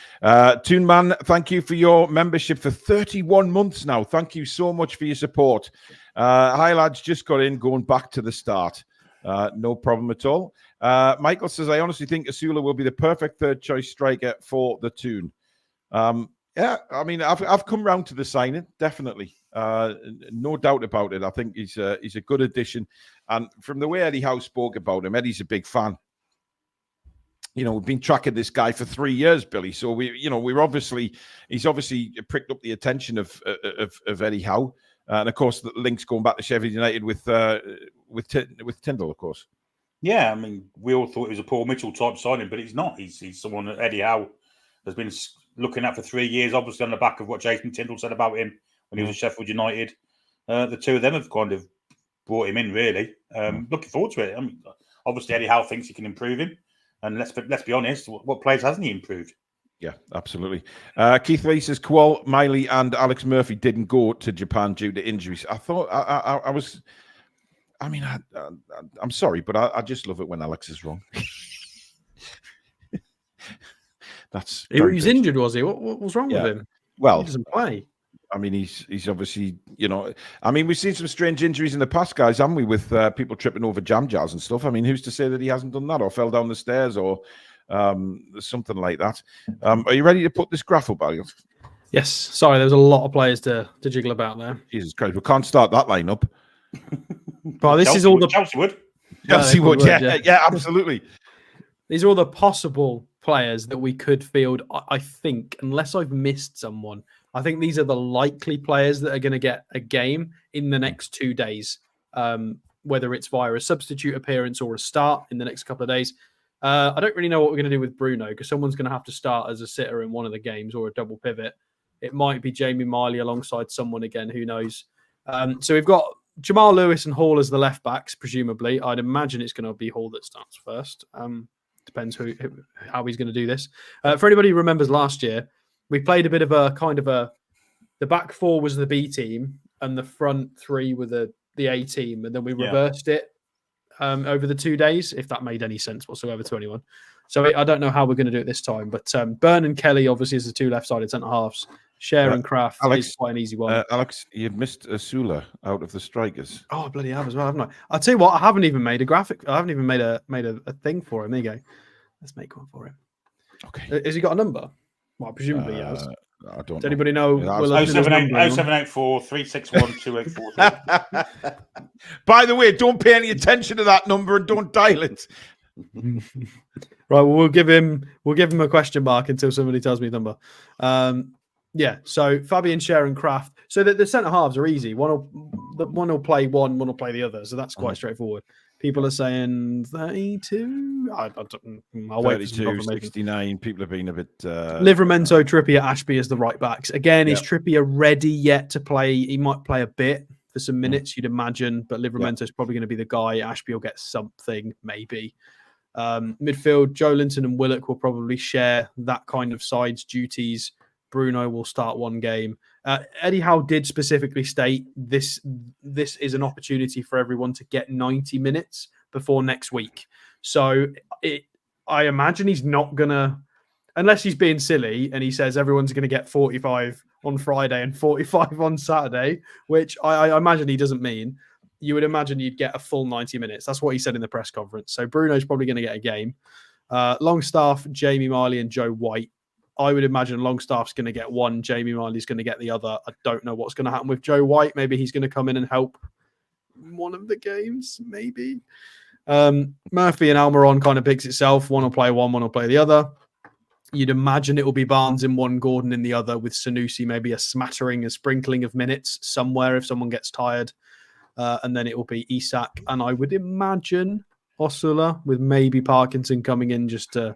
Toon Man, thank you for your membership for 31 months now. Thank you so much for your support. Hi, lads. Just got in, going back to the start. No problem at all. Michael says, I honestly think Osula will be the perfect third choice striker for the Toon. Yeah, I mean, I've come round to the signing, definitely. No doubt about it. I think he's a good addition. And from the way Eddie Howe spoke about him, Eddie's a big fan. We've been tracking this guy for 3 years, Billy. So he's obviously pricked up the attention of Eddie Howe. And of course, the links going back to Sheffield United with Tyndall, of course. Yeah, I mean, we all thought it was a Paul Mitchell type signing, but he's not. He's someone that Eddie Howe has been looking at for 3 years, obviously on the back of what Jason Tyndall said about him when he was at Sheffield United. The two of them have kind of brought him in, really. Looking forward to it. I mean, obviously, Eddie Howe thinks he can improve him. And let's be honest, what players hasn't he improved? Yeah, absolutely. Keith Lee says, Kuol, Miley and Alex Murphy didn't go to Japan due to injuries. I thought I was... I mean, I'm sorry, but I just love it when Alex is wrong. He was injured, was he? What was wrong with him? Well, he doesn't play. I mean, he's obviously, I mean, we've seen some strange injuries in the past, guys, haven't we, with people tripping over jam jars and stuff. I mean, who's to say that he hasn't done that or fell down the stairs or something like that? Are you ready to put this graph up, Ariel? Yes. Sorry, there's a lot of players to jiggle about there. Jesus Christ, we can't start that lineup. But this is all the Chelsea would. Chelsea would, yeah, absolutely. These are all the possible players that we could field. I think, unless I've missed someone, I think these are the likely players that are going to get a game in the next 2 days, whether it's via a substitute appearance or a start in the next couple of days. I don't really know what we're going to do with Bruno because someone's going to have to start as a sitter in one of the games or a double pivot. It might be Jamie Miley alongside someone again, who knows. So we've got Jamal Lewis and Hall as the left backs, presumably. I'd imagine it's going to be Hall that starts first. Depends how he's going to do this. For anybody who remembers last year, we played a bit of the back four was the B team and the front three were the A team. And then we reversed it over the 2 days, if that made any sense whatsoever to anyone. So I don't know how we're going to do it this time. But Byrne and Kelly, obviously, as the two left-sided centre-halves. Cher and Kraft is quite an easy one. Alex, you've missed Osula out of the strikers. Oh, bloody have as well, haven't I? I'll tell you what, I haven't even made a graphic. I haven't even made a thing for him. There you go. Let's make one for him. Okay. Has he got a number? Well, presumably he has. I don't Does know. anybody know? Yeah, Will 0784 361 2843. By the way, don't pay any attention to that number and don't dial it. Right, well, we'll give him a question mark until somebody tells me the number. Yeah, so Fabian, Scher and Kraft. So the centre halves are easy. One will play one will play the other. So that's quite straightforward. People are saying 32. I'll wait for some 32, 69. People have been a bit. Livramento, Trippier, Ashby as the right backs. Again, is Trippier ready yet to play? He might play a bit for some minutes, you'd imagine, but Livramento is probably going to be the guy. Ashby will get something, maybe. Midfield, Joe Linton and Willock will probably share that kind of sides duties. Bruno will start one game. Eddie Howe did specifically state this is an opportunity for everyone to get 90 minutes before next week. So I imagine he's not going to, unless he's being silly and he says everyone's going to get 45 on Friday and 45 on Saturday, which I imagine he doesn't mean. You would imagine you'd get a full 90 minutes. That's what he said in the press conference. So Bruno's probably going to get a game. Longstaff, Jamie Marley and Joe White. I would imagine Longstaff's going to get one. Jamie Marley's going to get the other. I don't know what's going to happen with Joe White. Maybe he's going to come in and help one of the games, maybe. Murphy and Almiron kind of picks itself. One will play one will play the other. You'd imagine it will be Barnes in one, Gordon in the other, with Sanusi maybe a sprinkling of minutes somewhere if someone gets tired. And then it will be Isak. And I would imagine Osula, with maybe Parkinson coming in just to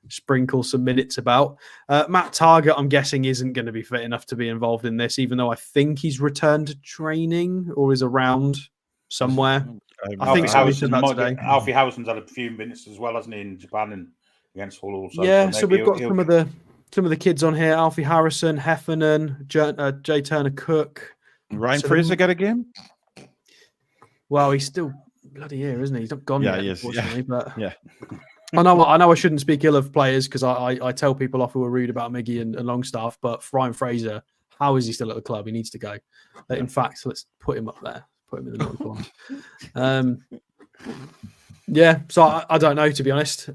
sprinkle some minutes about. Matt Target, I'm guessing, isn't going to be fit enough to be involved in this, even though I think he's returned to training or is around somewhere. I think somebody said that today. Alfie Howson's had a few minutes as well, hasn't he, in Japan and against Hull also. Yeah, so we've got some of the kids on here. Alfie Harrison, Heffernan, Jay Turner Cook. Ryan Fraser get a game? Well, he's still bloody here, isn't he? He's not gone yet, he is. Unfortunately, but yeah. I know I shouldn't speak ill of players because I tell people off who are rude about Miggy and Longstaff, but Ryan Fraser, how is he still at the club? He needs to go. In fact, let's put him up there. Put him in the middle corner. Yeah, so I don't know, to be honest.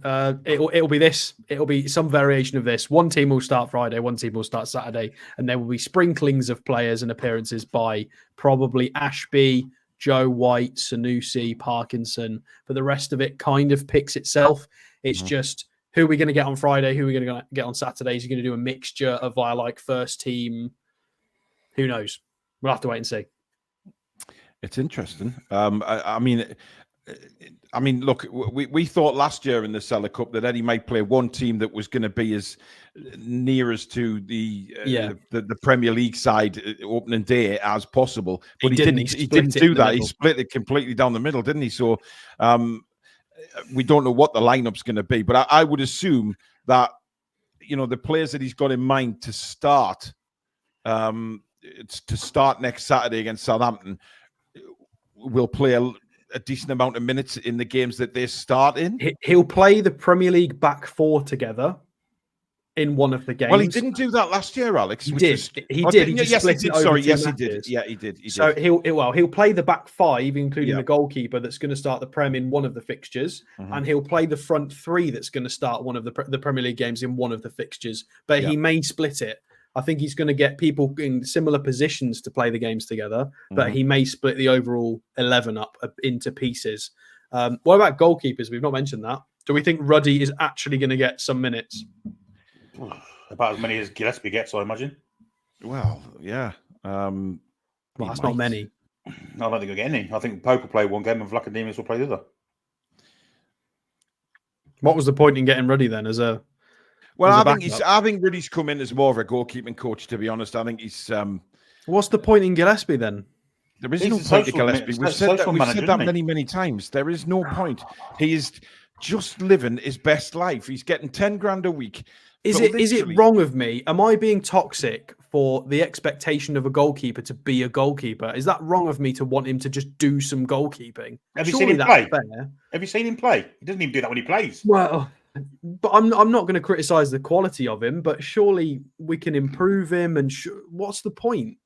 It'll be this. It'll be some variation of this. One team will start Friday, one team will start Saturday, and there will be sprinklings of players and appearances by probably Ashby, Joe White, Sanusi, Parkinson. But the rest of it kind of picks itself. It's just who are we going to get on Friday, who are we going to get on Saturday? Is he going to do a mixture of via like first team? Who knows? We'll have to wait and see. It's interesting. I mean, look, we thought last year in the Sela Cup that Eddie might play one team that was going to be as near as to the Premier League side opening day as possible, but he didn't do that. He split it completely down the middle, didn't he? So we don't know what the lineup's going to be, but I would assume that the players that he's got in mind to start next Saturday against Southampton will play a decent amount of minutes in the games that they start in. He'll play the Premier League back four together in one of the games. Well, he didn't do that last year, Alex. He did. He did. Sorry, yes, he did. Yeah, he did. So he'll play the back five, including the goalkeeper that's going to start the Prem in one of the fixtures, and he'll play the front three that's going to start one of the Premier League games in one of the fixtures. But he may split it. I think he's going to get people in similar positions to play the games together, but he may split the overall 11 up into pieces. What about goalkeepers? We've not mentioned that. Do we think Ruddy is actually going to get some minutes? About as many as Gillespie gets, I imagine. Well, yeah. Well, that's not many. I don't think he'll get any. I think Pope will play one game and Vlachodimos will play the other. What was the point in getting Ruddy then? I think Ruddy's come in as more of a goalkeeping coach, to be honest. I think he's... What's the point in Gillespie then? There is no point in Gillespie. We've said that many times. There is no point. He is just living his best life. He's getting 10 grand a week. Is it wrong of me? Am I being toxic for the expectation of a goalkeeper to be a goalkeeper? Is that wrong of me to want him to just do some goalkeeping? Have you seen him play? Have you seen him play? He doesn't even do that when he plays. Well, but I'm not going to criticize the quality of him, but surely we can improve him. And what's the point?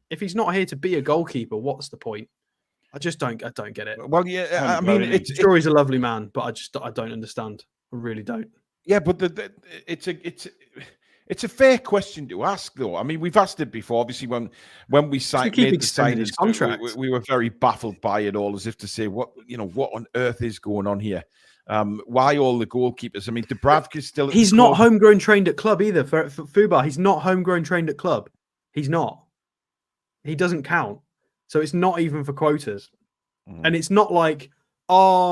If he's not here to be a goalkeeper, what's the point? I don't get it. Well, yeah, I mean, he's a lovely man, but I don't understand. I really don't. Yeah, but it's It's a fair question to ask, though. I mean, we've asked it before. Obviously, when we signed made the signings, we were very baffled by it all, as if to say, what on earth is going on here? Why all the goalkeepers? I mean, Dubravka's still. He's not homegrown trained at club either. For Fubar, he's not homegrown trained at club. He's not. He doesn't count. So it's not even for quotas. And it's not like,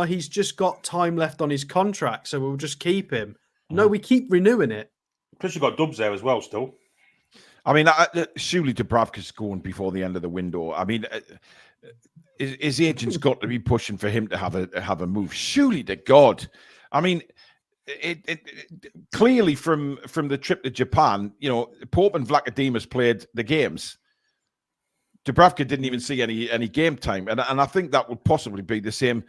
he's just got time left on his contract, so we'll just keep him. No, we keep renewing it. Plus, you've got Dubs there as well, still. I mean, surely Dubravka's going before the end of the window. I mean, his agent's got to be pushing for him to have a move. Surely to God. I mean, it clearly from the trip to Japan, Pope and Vlachodimos played the games. Dubravka didn't even see any game time, and I think that would possibly be the same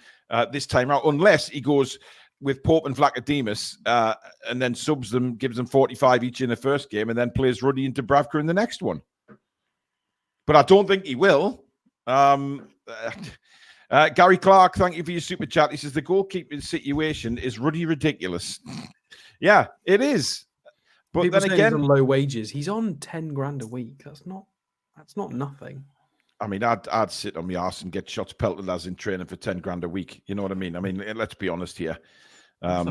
this time out, unless he goes with Pope and Vlachodimos and then subs them, gives them 45 each in the first game, and then plays Ruddy and Dubravka in the next one. But I don't think he will. Gary Clark, thank you for your super chat. He says the goalkeeping situation is Ruddy ridiculous. Yeah, it is. But people then say again, he's on low wages. He's on 10 grand a week. That's not nothing. I mean, I'd sit on my arse and get shots pelted as in training for 10 grand a week. You know what I mean? I mean, let's be honest here.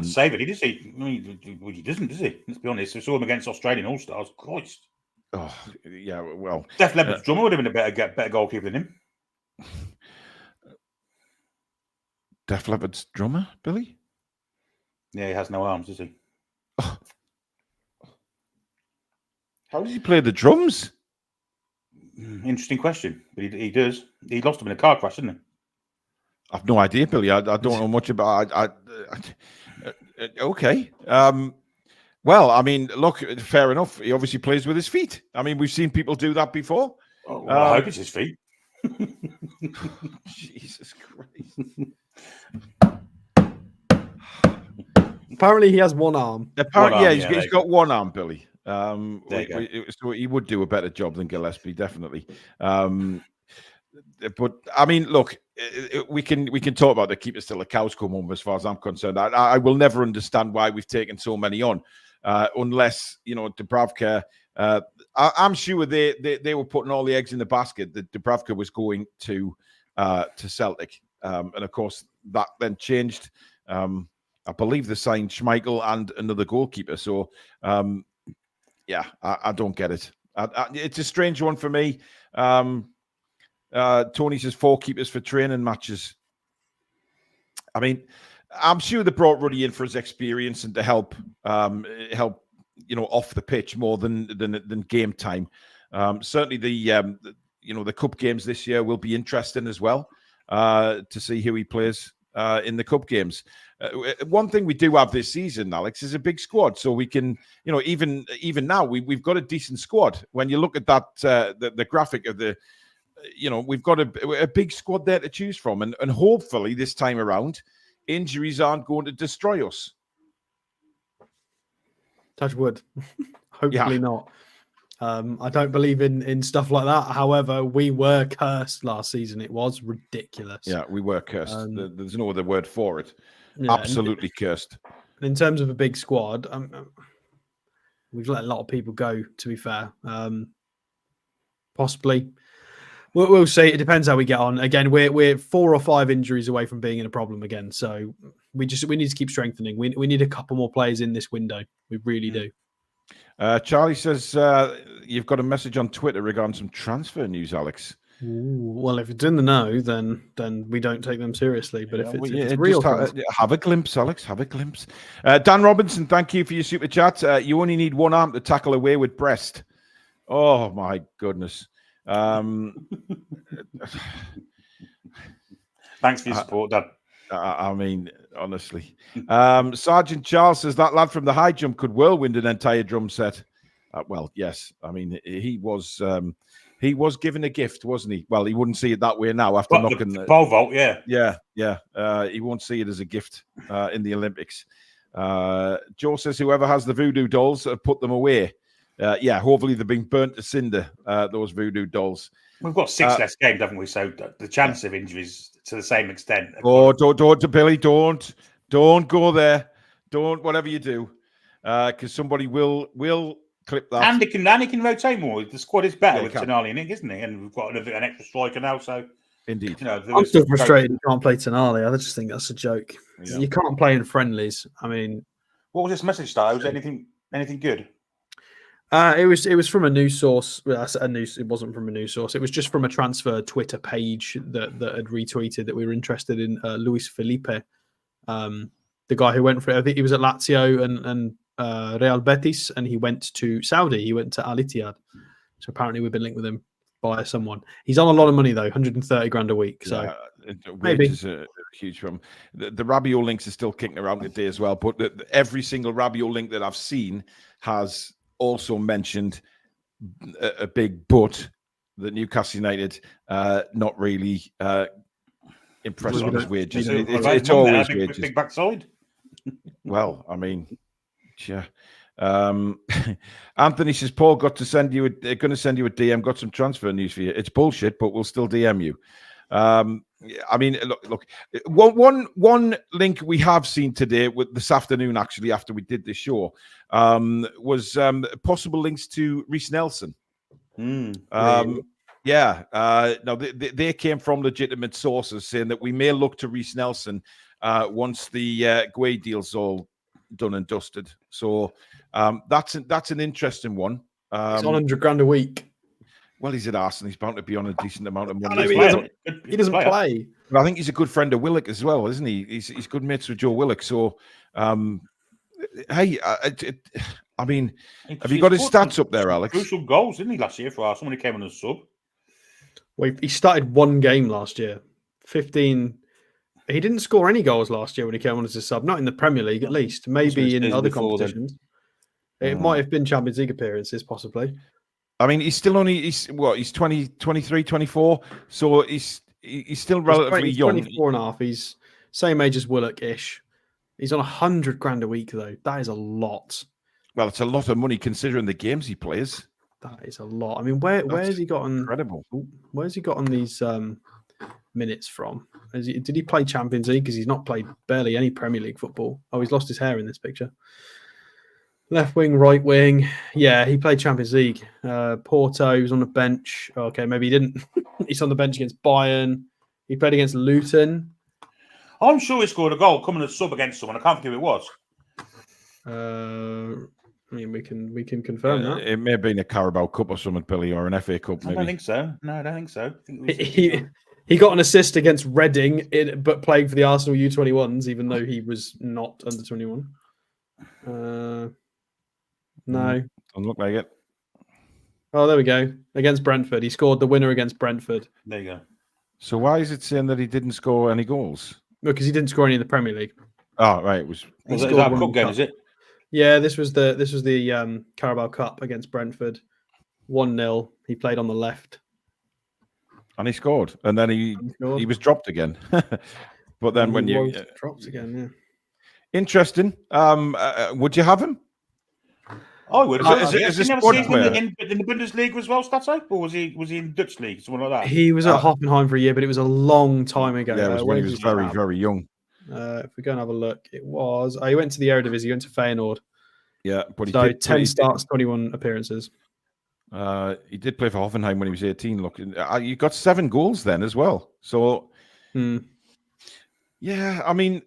Save it, does he? I mean, he doesn't, does he? Let's be honest. We saw him against Australian All-Stars. Christ. Oh, yeah, well. Def Leppard's drummer would have been a better goalkeeper than him. Def Leppard's drummer, Billy? Yeah, he has no arms, does he? Oh. How does he play the drums? Interesting question, but he does. He lost him in a car crash, didn't he? I've no idea, Billy. I don't know much about. Okay. Well, I mean, look, fair enough. He obviously plays with his feet. I mean, we've seen people do that before. Oh, well, I hope it's his feet. Jesus Christ. Apparently, he has one arm. Apparently, he's got one arm, Billy. So he would do a better job than Gillespie, definitely. But I mean, look, we can talk about the keepers till the cows come home. As far as I'm concerned, I will never understand why we've taken so many on, unless Dubravka. I'm sure they were putting all the eggs in the basket that Dubravka was going to Celtic, and of course that then changed. I believe they signed Schmeichel and another goalkeeper. So, yeah, I don't get it. It's a strange one for me. Tony says 4 keepers for training matches. I mean, I'm sure they brought Ruddy in for his experience and to help off the pitch more than game time. Certainly the cup games this year will be interesting as well to see who he plays in the cup games. One thing we do have this season, Alex, is a big squad. So we can, even now we've got a decent squad. When you look at that, the graphic of the, we've got a big squad there to choose from, and hopefully this time around, injuries aren't going to destroy us. Touch wood. Hopefully not. I don't believe in stuff like that. However, we were cursed last season. It was ridiculous. Yeah, we were cursed. There's no other word for it. Yeah, absolutely cursed. In terms of a big squad, we've let a lot of people go, to be fair. Possibly. We'll see. It depends how we get on. Again, we're 4 or 5 injuries away from being in a problem again. So we need to keep strengthening. We need a couple more players in this window. We really do. Charlie says you've got a message on Twitter regarding some transfer news, Alex. Ooh, well, if it's in the know, then we don't take them seriously. But if it's real, have a glimpse, Alex. Have a glimpse. Dan Robinson, thank you for your super chat. You only need one arm to tackle away with Brest. Oh my goodness. Thanks for your support, Dan. I mean, honestly. Sergeant Charles says that lad from the high jump could whirlwind an entire drum set. Well, yes. I mean, he was given a gift, wasn't he? Well, he wouldn't see it that way now after knocking the pole vault. Yeah. He won't see it as a gift in the Olympics. Joe says whoever has the voodoo dolls put them away. Hopefully they've been burnt to cinder, those voodoo dolls. We've got 6 less games, haven't we? So the chance of injuries to the same extent. Oh, don't, Billy, don't go there. Don't, whatever you do, because somebody will clip that. And he can rotate more. The squad is better Yeah, with he can. Toon Army in it, isn't it? And we've got an extra striker now, so Indeed. you know, I'm still frustrated. You can't play Tonali. I just think that's a joke. Yeah. You can't play in friendlies. I mean, what was this message style? Was anything good? it was from a news source. Well, it wasn't from a news source. It was just from a transfer Twitter page that had retweeted that we were interested in Luis Felipe, the guy who went for it. I think he was at Lazio and Real Betis, and he went to Saudi. He went to Al Ittihad. So apparently we've been linked with him by someone. He's on a lot of money though, 130 grand a week. So maybe wages are huge from the Rabiot links are still kicking around today as well. But every single Rabiot link that I've seen has also mentioned a big but that Newcastle United not really impressed with his wages. It's always wages. Big backside. Well, I mean, yeah. Anthony says Paul going to send you a DM. Got some transfer news for you. It's bullshit, but we'll still DM you. I mean, look. One link we have seen today with this afternoon, actually, after we did the show, was possible links to Reiss Nelson. Yeah. No, they came from legitimate sources saying that we may look to Reiss Nelson once the Guay deal's all done and dusted. So that's an interesting one. it's 100 grand a week. Well, he's at Arsenal. He's bound to be on a decent amount of money. He doesn't play. But I think he's a good friend of Willock as well, isn't he? He's good mates with Joe Willock. So, hey, I mean, have you got his stats up there, Alex? Crucial goals, didn't he, last year for Arsenal when he came on as sub? Well, he started one game last year. 15. He didn't score any goals last year when he came on as a sub. Not in the Premier League, at least. Maybe in other competitions. It might have been Champions League appearances, possibly. I mean, he's still only he's 20, 23, 24. So he's still relatively young. 24 and a half. He's same age as Willock-ish. He's on 100 grand a week, though. That is a lot. Well, it's a lot of money considering the games he plays. That is a lot. I mean, where's he gotten? Incredible. Where's he gotten these minutes from? Did he play Champions League? Because he's not played barely any Premier League football. Oh, he's lost his hair in this picture. Left wing, right wing. Yeah, he played Champions League. Porto, he was on the bench. Okay, maybe he didn't. He's on the bench against Bayern. He played against Luton. I'm sure he scored a goal coming as sub against someone. I can't think who it was. I mean, we can confirm that. It may have been a Carabao Cup or something, Billy, or an FA Cup. Maybe. I don't think so. No, I don't think so. I think He got an assist against Reading, but playing for the Arsenal U21s, even though he was not under 21. No. Doesn't look like it. Oh, there we go. Against Brentford. He scored the winner against Brentford. There you go. So why is it saying that he didn't score any goals? Because he didn't score any in the Premier League. Oh, right. Is that a cup game, is it? Yeah, this was the Carabao Cup against Brentford. 1-0. He played on the left. And he scored. And then he was dropped again. But then when you... dropped again, yeah. Interesting. Would you have him? I would. Is this squad player? In the Bundesliga as well, Stato? Or was he in Dutch league, something like that? He was at Hoffenheim for a year, but it was a long time ago. Yeah, it was when he was very, very young. If we go and have a look, it was... he went to the Eredivisie, he went to Feyenoord. Yeah, but he did 10 starts, 21 appearances. He did play for Hoffenheim when he was 18. Look, you got 7 goals then as well. So, yeah, I mean...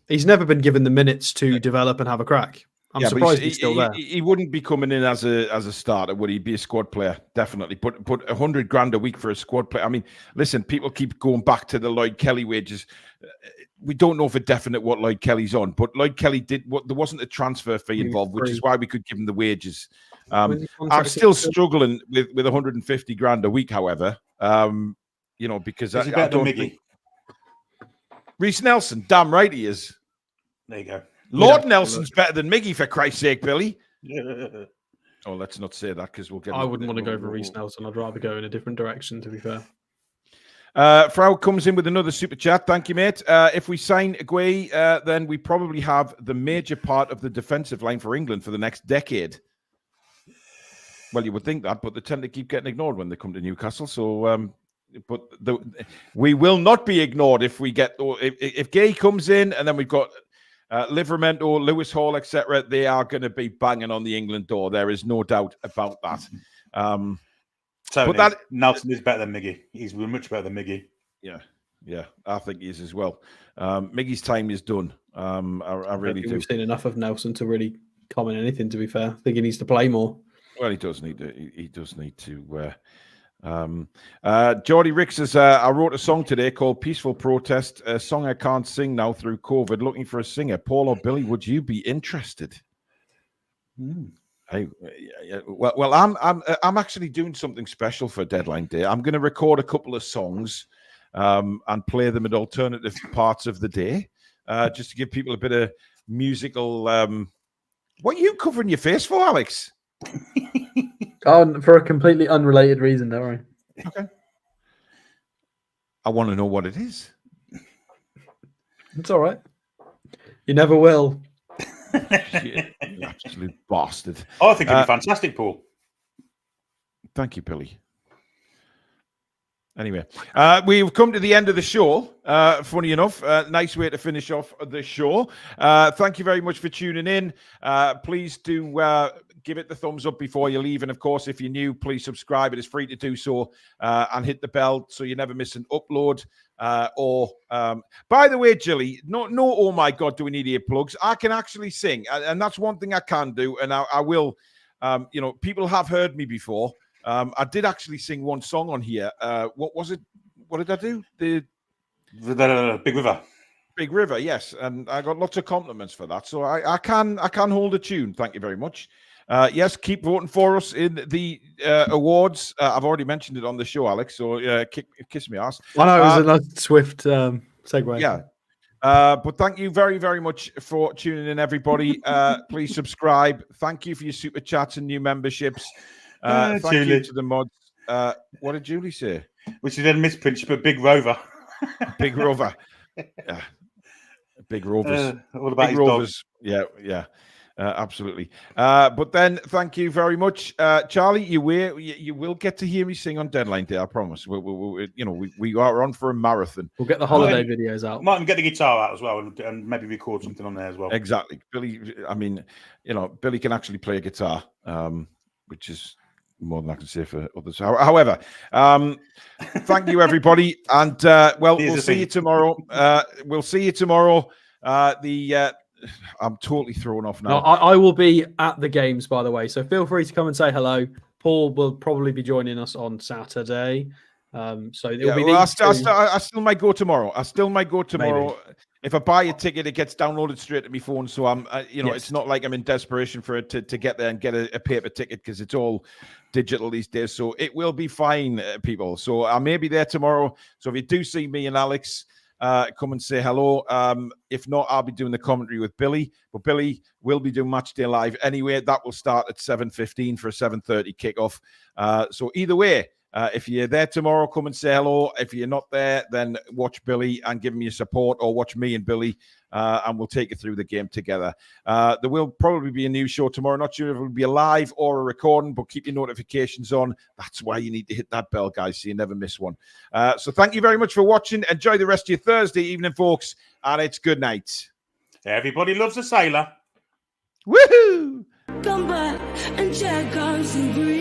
He's never been given the minutes to develop and have a crack. I'm surprised he's still there. He wouldn't be coming in as a starter, would he? Be a squad player, definitely. But 100 grand a week for a squad player. I mean, listen, people keep going back to the Lloyd Kelly wages. We don't know for definite what Lloyd Kelly's on, but Lloyd Kelly did. There wasn't a transfer fee involved, which is why we could give him the wages. I'm still struggling with 150 grand a week, however. Because I don't think Reiss Nelson, damn right he is. There you go. Lord Nelson's better than Miggy, for Christ's sake, Billy. Oh, let's not say that because we'll get... I wouldn't want to go for Reiss Nelson. I'd rather go in a different direction, to be fair. Frau comes in with another super chat. Thank you, mate. If we sign Guay, then we probably have the major part of the defensive line for England for the next decade. Well, you would think that, but they tend to keep getting ignored when they come to Newcastle. So, we will not be ignored if we get... If Guay comes in and then we've got... Livramento, Lewis Hall, etc., they are going to be banging on the England door. There is no doubt about that. But Nelson is better than Miggy. He's much better than Miggy. Yeah, I think he is as well. Miggy's time is done. I really do. We've seen enough of Nelson to really comment anything, to be fair. I think he needs to play more. Well, he does need to. He does need to. Geordie Rick says, I wrote a song today called Peaceful Protest, a song I can't sing now through COVID, looking for a singer. Paul or Billy, would you be interested? Well, I'm actually doing something special for Deadline Day. I'm going to record a couple of songs and play them at alternative parts of the day, just to give people a bit of musical. What are you covering your face for, Alex? Oh, for a completely unrelated reason, don't worry. Okay. I want to know what it is. It's all right. You never will. Shit, you absolute bastard. Oh, I think it'd be fantastic, Paul. Thank you, Billy. Anyway, we've come to the end of the show. Funny enough, nice way to finish off the show. Thank you very much for tuning in. Please do give it the thumbs up before you leave. And of course, if you're new, please subscribe. It is free to do so, and hit the bell so you never miss an upload. By the way, Jilly, no, oh my God, do we need earplugs? I can actually sing, and that's one thing I can do, and I will. People have heard me before. I did actually sing one song on here. What was it? What did I do? The Big River. Big River, yes. And I got lots of compliments for that. So I can hold a tune. Thank you very much. Yes, keep voting for us in the awards. I've already mentioned it on the show, Alex. So kiss me ass. I know it was a nice swift segue. Yeah. But thank you very, very much for tuning in, everybody. Please subscribe. Thank you for your super chats and new memberships. Thank Julie. you to the mods. What did Julie say? Which is then misprint. She put Big Rover. Big Rover. Big Rovers. What about Big his Rovers? dog? Yeah. Absolutely. But then, thank you very much, Charlie. You will get to hear me sing on Deadline Day. I promise. We are on for a marathon. We'll get the holiday videos out. Might even get the guitar out as well, and maybe record something on there as well. Exactly, Billy. I mean, Billy can actually play a guitar, which is more than I can say for others. However, thank you, everybody, and we'll see you tomorrow. We'll see you tomorrow. I'm totally thrown off now. No, I will be at the games, by the way, so feel free to come and say hello. Paul will probably be joining us on Saturday. So it'll be. I still might go tomorrow. Maybe. If I buy a ticket, it gets downloaded straight to my phone. So I'm, Yes. It's not like I'm in desperation for it to get there and get a paper ticket, because it's all digital these days. So it will be fine, people. So I may be there tomorrow. So if you do see me and Alex, come and say hello. If not, I'll be doing the commentary with Billy. But Billy will be doing Match Day Live anyway. That will start at 7:15 for a 7:30 kickoff. So either way, if you're there tomorrow, come and say hello. If you're not there, then watch Billy and give him your support, or watch me and Billy, and we'll take you through the game together. There will probably be a new show tomorrow. Not sure if it will be a live or a recording, but keep your notifications on. That's why you need to hit that bell, guys, so you never miss one. So thank you very much for watching. Enjoy the rest of your Thursday evening, folks, and it's good night. Everybody loves a sailor. Woohoo! Come back and check on some green.